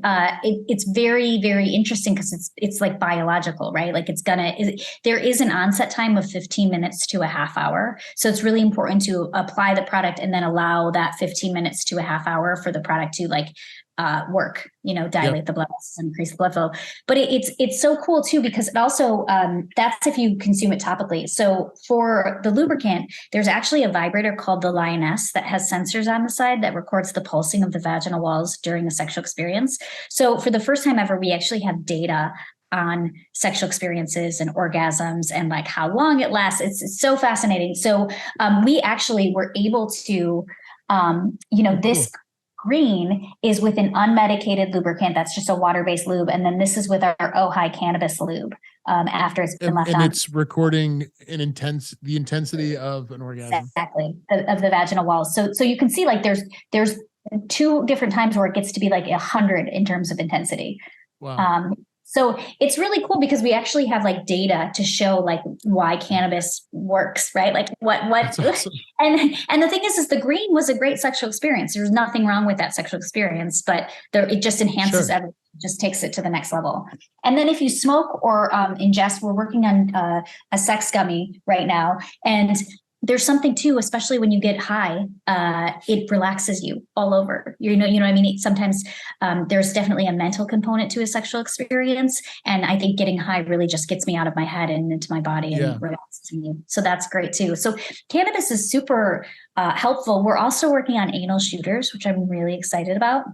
it's very, very interesting, because it's like biological, right? Like, there is an onset time of 15 minutes to a half hour. So it's really important to apply the product and then allow that 15 minutes to a half hour for the product to, like, work, you know, dilate the blood vessels and increase the blood flow. But it's so cool too, because it also, that's if you consume it topically. So for the lubricant, there's actually a vibrator called the Lioness that has sensors on the side that records the pulsing of the vaginal walls during a sexual experience. So for the first time ever, we actually have data on sexual experiences and orgasms and, like, how long it lasts. It's so fascinating. So we actually were able to, you know, this green is with an unmedicated lubricant. That's just a water-based lube. And then this is with our Ojai cannabis lube after it's been left on. And it's recording the intensity of an orgasm. Exactly. Of the vaginal walls. So you can see, like, there's two different times where it gets to be like 100 in terms of intensity. Wow. So it's really cool because we actually have, like, data to show, like, why cannabis works, right? Like, what, awesome. and the thing is the green was a great sexual experience. There's nothing wrong with that sexual experience, but it just enhances everything, just takes it to the next level. And then if you smoke or ingest, we're working on a sex gummy right now. And there's something too, especially when you get high, it relaxes you all over. You know what I mean? Sometimes there's definitely a mental component to a sexual experience. And I think getting high really just gets me out of my head and into my body and relaxes me. So that's great too. So cannabis is super helpful. We're also working on anal shooters, which I'm really excited about.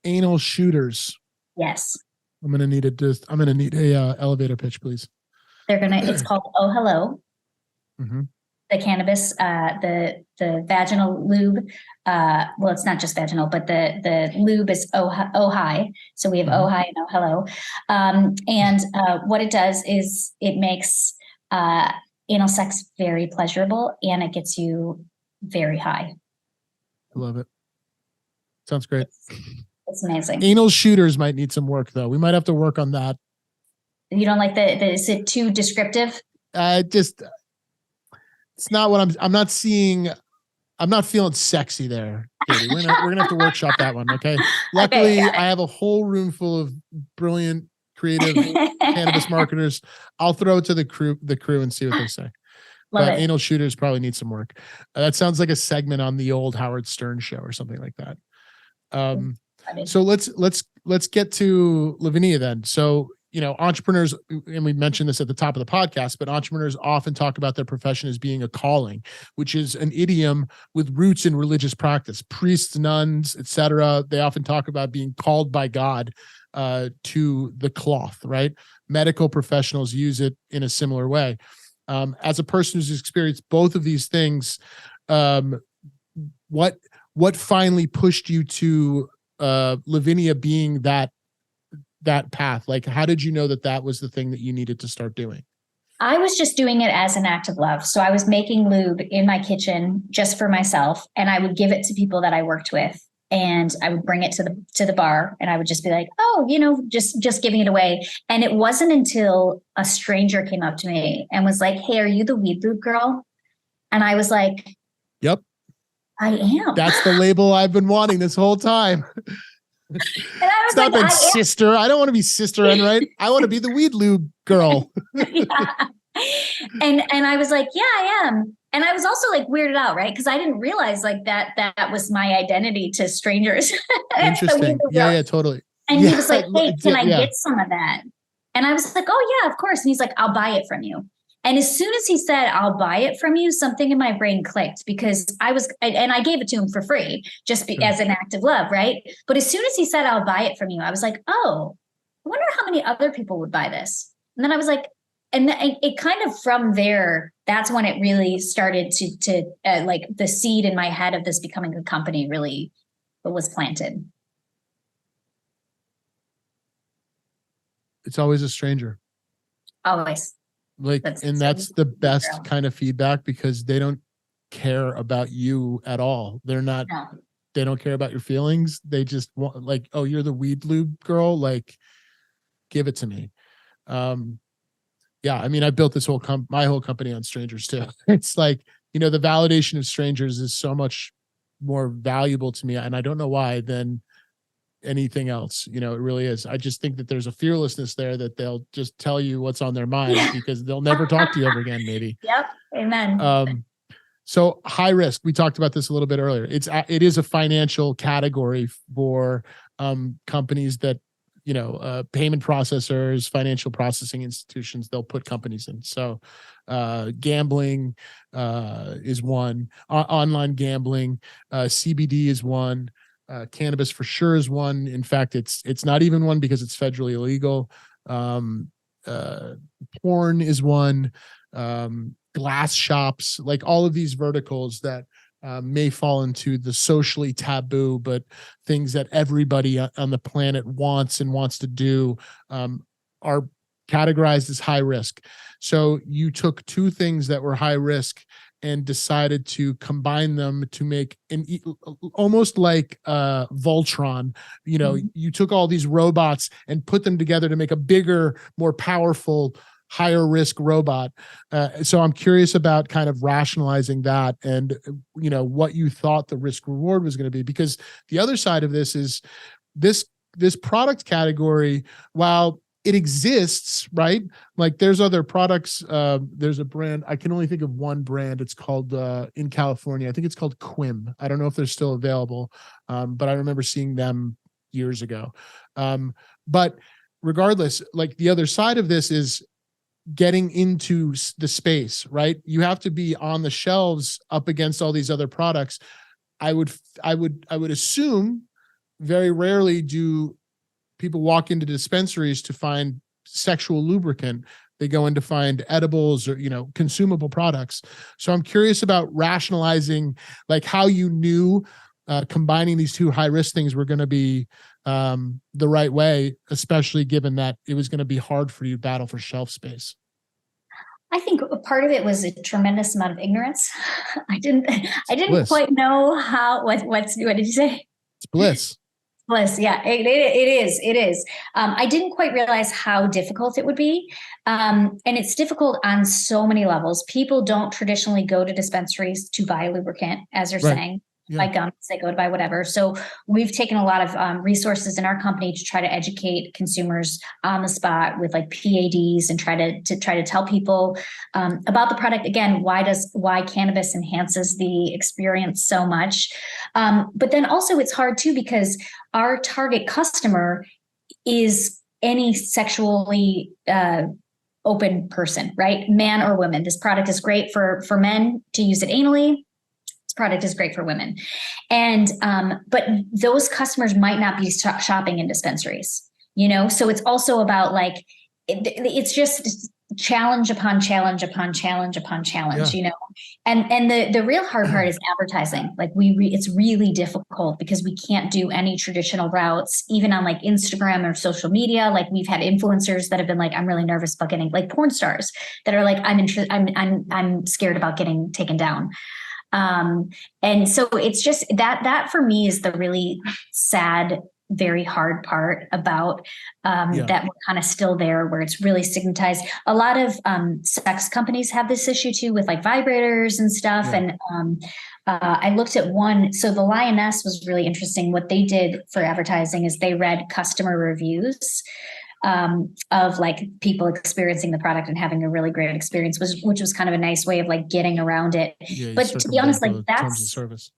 Anal shooters. Yes. I'm going to need a elevator pitch, please. It's called Oh Hello. Mm-hmm. The cannabis, the vaginal lube. Well, it's not just vaginal, but the lube is Ojai. So we have Ojai and Oh Hello. And what it does is it makes anal sex very pleasurable, and it gets you very high. I love it. Sounds great. It's amazing. Anal shooters might need some work, though. We might have to work on that. You don't like is it too descriptive? It's not what I'm not seeing. I'm not feeling sexy there, Katie. We're gonna have to workshop that one. Okay. Luckily, I have a whole room full of brilliant, creative cannabis marketers. I'll throw it to the crew and see what they say. But anal shooters probably need some work. That sounds like a segment on the old Howard Stern show or something like that. So let's get to Lavinia then. So, you know, entrepreneurs, and we mentioned this at the top of the podcast, but entrepreneurs often talk about their profession as being a calling, which is an idiom with roots in religious practice. Priests, nuns, etc. They often talk about being called by God to the cloth, right? Medical professionals use it in a similar way. As a person who's experienced both of these things, what finally pushed you to Lavinia being that path? Like, how did you know that was the thing that you needed to start doing? I was just doing it as an act of love. So I was making lube in my kitchen just for myself, and I would give it to people that I worked with, and I would bring it to the bar, and I would just be like, oh, just giving it away. And it wasn't until a stranger came up to me and was like, hey, are you the weed lube girl? And I was like, yep, I am. That's the label I've been wanting this whole time. And I was Stop like, sister. I don't want to be Sister Enright. I want to be the weed lube girl. Yeah. And I was like, yeah, I am. And I was also like weirded out, right? Because I didn't realize like that was my identity to strangers. Interesting. Yeah, totally. And he was like, hey, can I get some of that? And I was like, oh yeah, of course. And he's like, I'll buy it from you. And as soon as he said, I'll buy it from you, something in my brain clicked, because I gave it to him for free, just as an act of love, right? But as soon as he said, I'll buy it from you, I was like, oh, I wonder how many other people would buy this. And then I was like, and it kind of from there, that's when it really started to like the seed in my head of this becoming a company really was planted. It's always a stranger. Always. Like, that's the best kind of feedback, because they don't care about you at all. They don't care about your feelings. They just want, like, oh, you're the weed lube girl. Like, give it to me. Yeah. I mean, I built this my whole company on strangers too. It's like, the validation of strangers is so much more valuable to me. And I don't know why than anything else. It really is. I just think that there's a fearlessness there that they'll just tell you what's on their mind, because they'll never talk to you ever again, maybe. Yep. Amen. So high risk, we talked about this a little bit earlier. It is a financial category for companies that, payment processors, financial processing institutions, they'll put companies in. So gambling is one, online gambling, CBD is one. Cannabis for sure is one. In fact, it's not even one because it's federally illegal. Porn is one. Glass shops, like all of these verticals that may fall into the socially taboo, but things that everybody on the planet wants to do, are categorized as high risk. So you took two things that were high risk and decided to combine them to make almost like Voltron. You took all these robots and put them together to make a bigger, more powerful, higher risk robot. So I'm curious about kind of rationalizing that and, what you thought the risk reward was going to be, because the other side of this is this product category, while it exists, right? Like there's other products. There's a brand, I can only think of one brand. It's called, in California, I think it's called Quim. I don't know if they're still available, but I remember seeing them years ago. But regardless, like the other side of this is getting into the space, right? You have to be on the shelves up against all these other products. I would assume very rarely do people walk into dispensaries to find sexual lubricant. They go in to find edibles or, consumable products. So I'm curious about rationalizing like how you knew combining these two high risk things were going to be the right way, especially given that it was going to be hard for you to battle for shelf space. I think a part of it was a tremendous amount of ignorance. I didn't bliss. Quite know what did you say? It's bliss. Bliss. Yeah, it is. I didn't quite realize how difficult it would be. And it's difficult on so many levels. People don't traditionally go to dispensaries to buy lubricant, as you're saying. Buy gums, they go to buy whatever. So we've taken a lot of resources in our company to try to educate consumers on the spot with like PADs and try to tell people about the product. Again, why cannabis enhances the experience so much. But then also it's hard too, because our target customer is any sexually open person, right? Man or woman. This product is great for men to use it anally. Product is great for women. And, but those customers might not be shopping in dispensaries, so it's also about like, it's just challenge upon challenge upon challenge upon challenge, Yeah. you know. And the real hard part is advertising. Like it's really difficult because we can't do any traditional routes, even on like Instagram or social media. Like we've had influencers that have been like, I'm really nervous about getting, like porn stars that are like, I'm scared about getting taken down. And so it's just that for me is the really sad, very hard part about that we're kind of still there, where it's really stigmatized. A lot of sex companies have this issue too, with like vibrators and stuff. Yeah. And I looked at one. So the Lioness was really interesting. What they did for advertising is they read customer reviews of like people experiencing the product and having a really great experience, which was kind of a nice way of like getting around it. Yeah. But to be honest, like terms of that's service.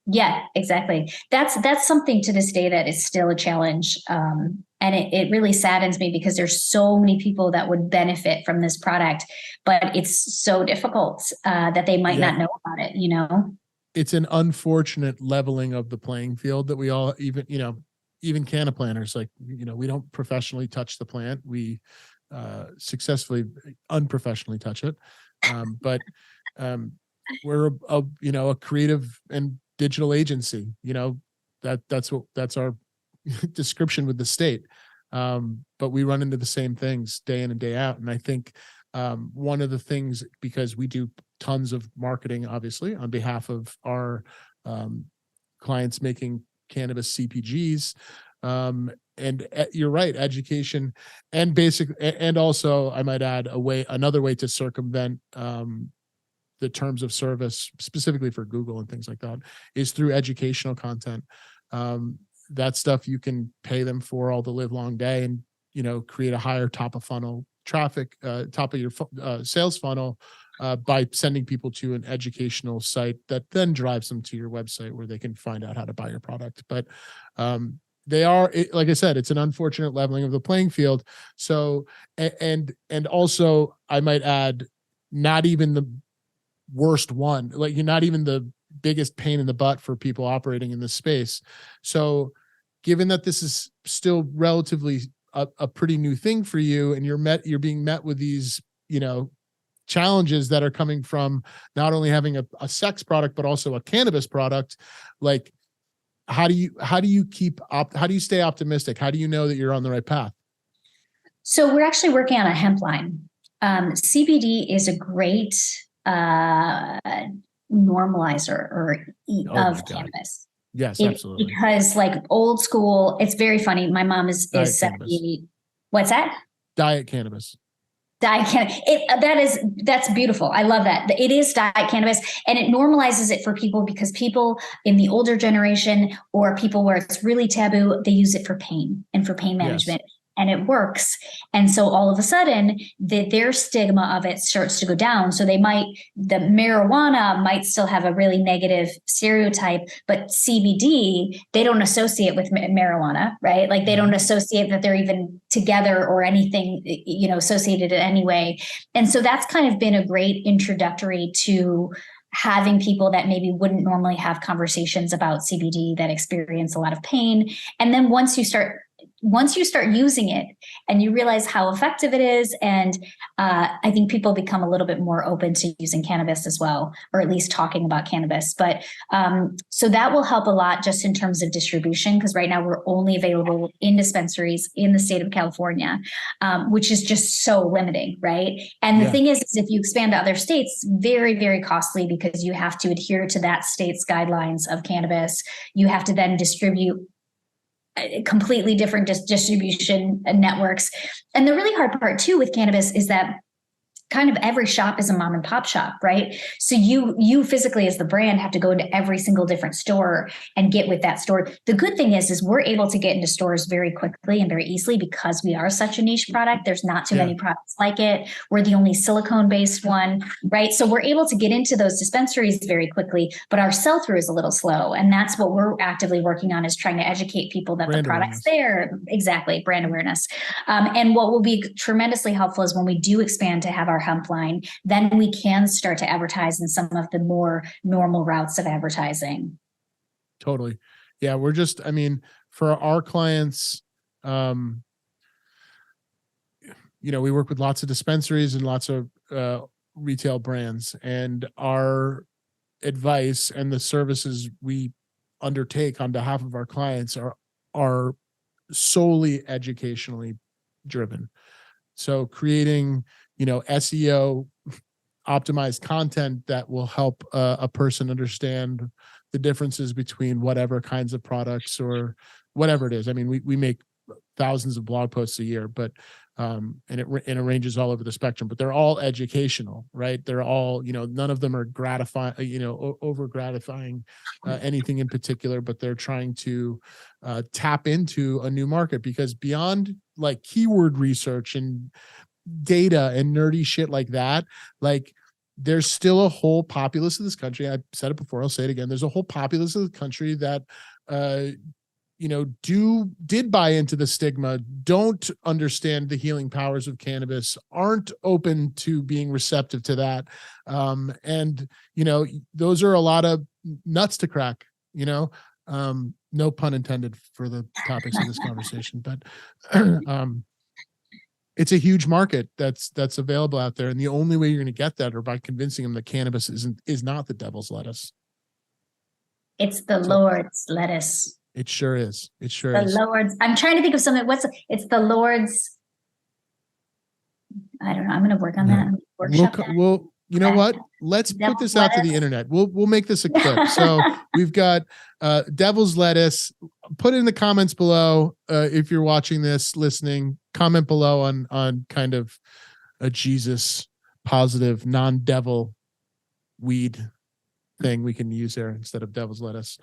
yeah, exactly. That's something to this day that is still a challenge. And it really saddens me because there's so many people that would benefit from this product, but it's so difficult that they might not know about it, you know? It's an unfortunate leveling of the playing field that we all, even canna planters, like, we don't professionally touch the plant. We successfully unprofessionally touch it. But we're a creative and digital agency, that's our description with the state. But we run into the same things day in and day out. And I think one of the things, because we do tons of marketing, obviously, on behalf of our clients making cannabis CPGs, and you're right, education and and also I might add another way to circumvent the terms of service, specifically for Google and things like that, is through educational content. That stuff you can pay them for all the live long day, and create a higher top of funnel traffic, top of your sales funnel, by sending people to an educational site that then drives them to your website where they can find out how to buy your product. But like I said, it's an unfortunate leveling of the playing field. So, and also I might add, not even the worst one, like you're not even the biggest pain in the butt for people operating in this space. So given that this is still relatively a pretty new thing for you, and you're being met with these, challenges that are coming from not only having a sex product, but also a cannabis product, like how do you stay optimistic? How do you know that you're on the right path? So we're actually working on a hemp line. CBD is a great normalizer of cannabis. Yes, absolutely. Because like old school, it's very funny. My mom is 70. What's that? Diet cannabis. Diet cannabis. That's beautiful. I love that. It is diet cannabis, and it normalizes it for people, because people in the older generation, or people where it's really taboo, they use it for pain and for pain management. Yes. And it works. And so all of a sudden their stigma of it starts to go down. So the marijuana might still have a really negative stereotype, but CBD, they don't associate with marijuana, right? Like they don't associate that they're even together or anything, associated in any way. And so that's kind of been a great introductory to having people that maybe wouldn't normally have conversations about CBD, that experience a lot of pain. And then once you start using it and you realize how effective it is, and I think people become a little bit more open to using cannabis as well, or at least talking about cannabis. But so that will help a lot just in terms of distribution, because right now we're only available in dispensaries in the state of California, which is just so limiting, right? And the thing is if you expand to other states, very, very costly, because you have to adhere to that state's guidelines of cannabis. You have to then distribute completely different distribution networks. And the really hard part too with cannabis is that kind of every shop is a mom and pop shop, right? So you physically as the brand have to go into every single different store and get with that store. The good thing is we're able to get into stores very quickly and very easily, because we are such a niche product. There's not too many products like it. We're the only silicone-based one, right? So we're able to get into those dispensaries very quickly, but our sell-through is a little slow. And that's what we're actively working on, is trying to educate people that brand the product's awareness. There. Exactly, brand awareness. And what will be tremendously helpful is when we do expand to have our hemp line, then we can start to advertise in some of the more normal routes of advertising. Totally. Yeah. For our clients, we work with lots of dispensaries and lots of retail brands, and our advice and the services we undertake on behalf of our clients are solely educationally driven. So creating, SEO optimized content that will help a person understand the differences between whatever kinds of products or whatever it is. I mean, we make thousands of blog posts a year, but and it ranges all over the spectrum, but they're all educational, right? They're all, none of them are gratifying, over gratifying anything in particular, but they're trying to tap into a new market, because beyond like keyword research and data and nerdy shit like that, like there's still a whole populace of this country. I said it before, I'll say it again. There's a whole populace of the country that, did buy into the stigma, don't understand the healing powers of cannabis, aren't open to being receptive to that. And, those are a lot of nuts to crack, no pun intended for the topics of this conversation, but, it's a huge market that's available out there. And the only way you're going to get that are by convincing them that cannabis is not the devil's lettuce. It's the Lord's lettuce. It sure is. It sure the is. Lord's. I'm trying to think of something. It's the Lord's. I don't know. I'm going to work on that. Well, you know what? Let's put this out to the internet. We'll make this a clip. So we've got devil's lettuce. Put it in the comments below. If you're watching this, listening, comment below on kind of a Jesus positive, non-devil weed thing we can use there instead of devil's lettuce.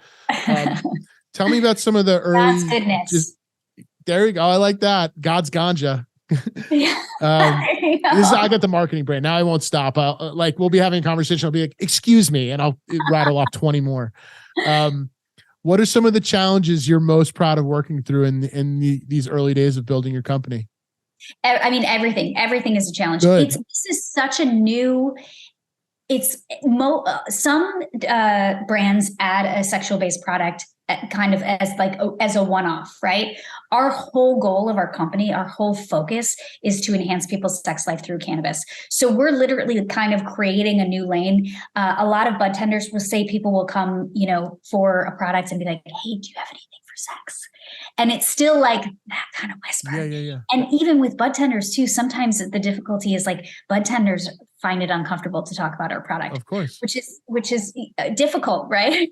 Tell me about some of the early. God's goodness. There you go. I like that. God's ganja. I got the marketing brain. Now I won't stop. We'll be having a conversation. I'll be like, excuse me. And I'll rattle off 20 more. What are some of the challenges you're most proud of working through in these early days of building your company? I mean, everything is a challenge. Good. This is such a new, some brands add a sexual based product kind of as a one-off, right? Our whole goal of our company, our whole focus is to enhance people's sex life through cannabis. So we're literally kind of creating a new lane. A lot of bud tenders will say people will come, for a product and be like, hey, do you have anything for sex? And it's still like that kind of whisper. Yeah. And even with bud tenders too, sometimes the difficulty is like bud tenders find it uncomfortable to talk about our product, of course, which is difficult, right?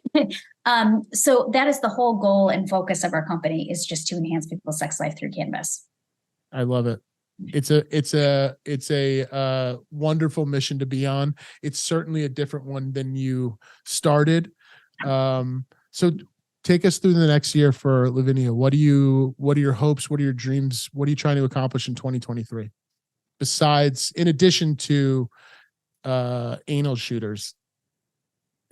So that is the whole goal and focus of our company, is just to enhance people's sex life through cannabis. I love it. It's a wonderful mission to be on. It's certainly a different one than you started. So take us through the next year for Lavinia. What are your hopes? What are your dreams? What are you trying to accomplish in 2023? Besides, in addition to anal shooters.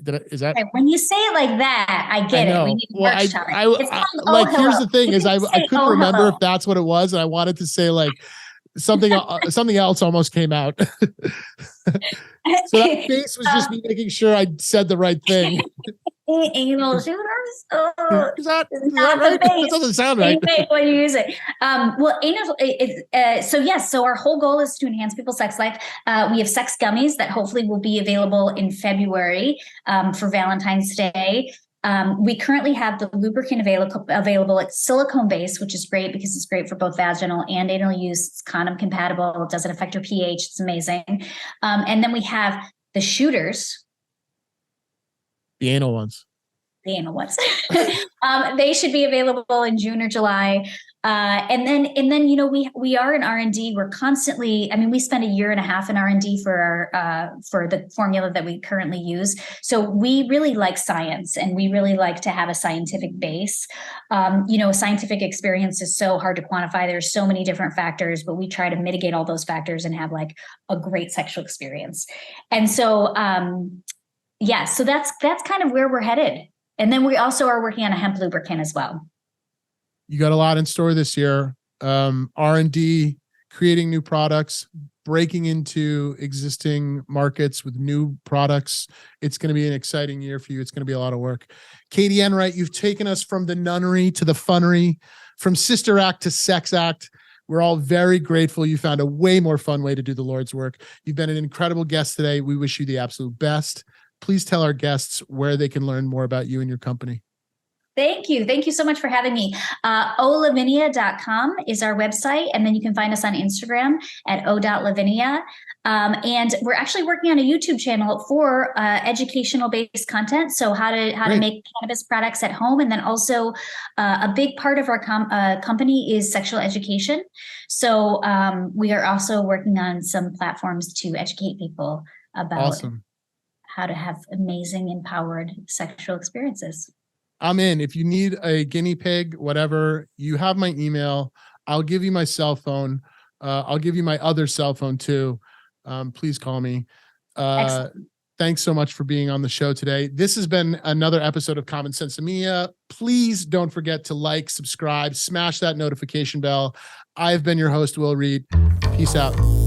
Is that when you say it like that, I get it. We need to workshop it. Here's the thing is I couldn't remember if that's what it was, and I wanted to say like something else almost came out. So that face was just me making sure I said the right thing. Anal shooters. Is that right? That doesn't sound right. When you use it. Well, anal. So our whole goal is to enhance people's sex life. We have sex gummies that hopefully will be available in February for Valentine's Day. We currently have the lubricant available. It's silicone based, which is great because it's great for both vaginal and anal use. It's condom compatible. It doesn't affect your pH. It's amazing. And then we have the shooters. The anal ones. They should be available in June or July. And then, we are in R&D. We're constantly, we spend 1.5 years in R&D for the formula that we currently use. So we really like science, and we really like to have a scientific base. Scientific experience is so hard to quantify. There's so many different factors, but we try to mitigate all those factors and have like a great sexual experience. And so, so that's kind of where we're headed. And then we also are working on a hemp lubricant as well. You got a lot in store this year. R&D, creating new products, breaking into existing markets with new products. It's going to be an exciting year for you. It's going to be a lot of work. Katie Enright, you've taken us from the nunnery to the funnery, from sister act to sex act. We're all very grateful you found a way more fun way to do the Lord's work. You've been an incredible guest today. We wish you the absolute best. Please tell our guests where they can learn more about you and your company. Thank you. Thank you so much for having me. Lavinia.com is our website. And then you can find us on Instagram at o.lavinia. And we're actually working on a YouTube channel for educational based content. So how to make cannabis products at home. And then also a big part of our company is sexual education. So we are also working on some platforms to educate people about how to have amazing, empowered sexual experiences. I'm in. If you need a guinea pig, whatever, you have my email. I'll give you my cell phone. I'll give you my other cell phone too. Please call me. Thanks so much for being on the show today. This has been another episode of Common SENSimilla. Please don't forget to like, subscribe, smash that notification bell. I've been your host, Will Reed. Peace out.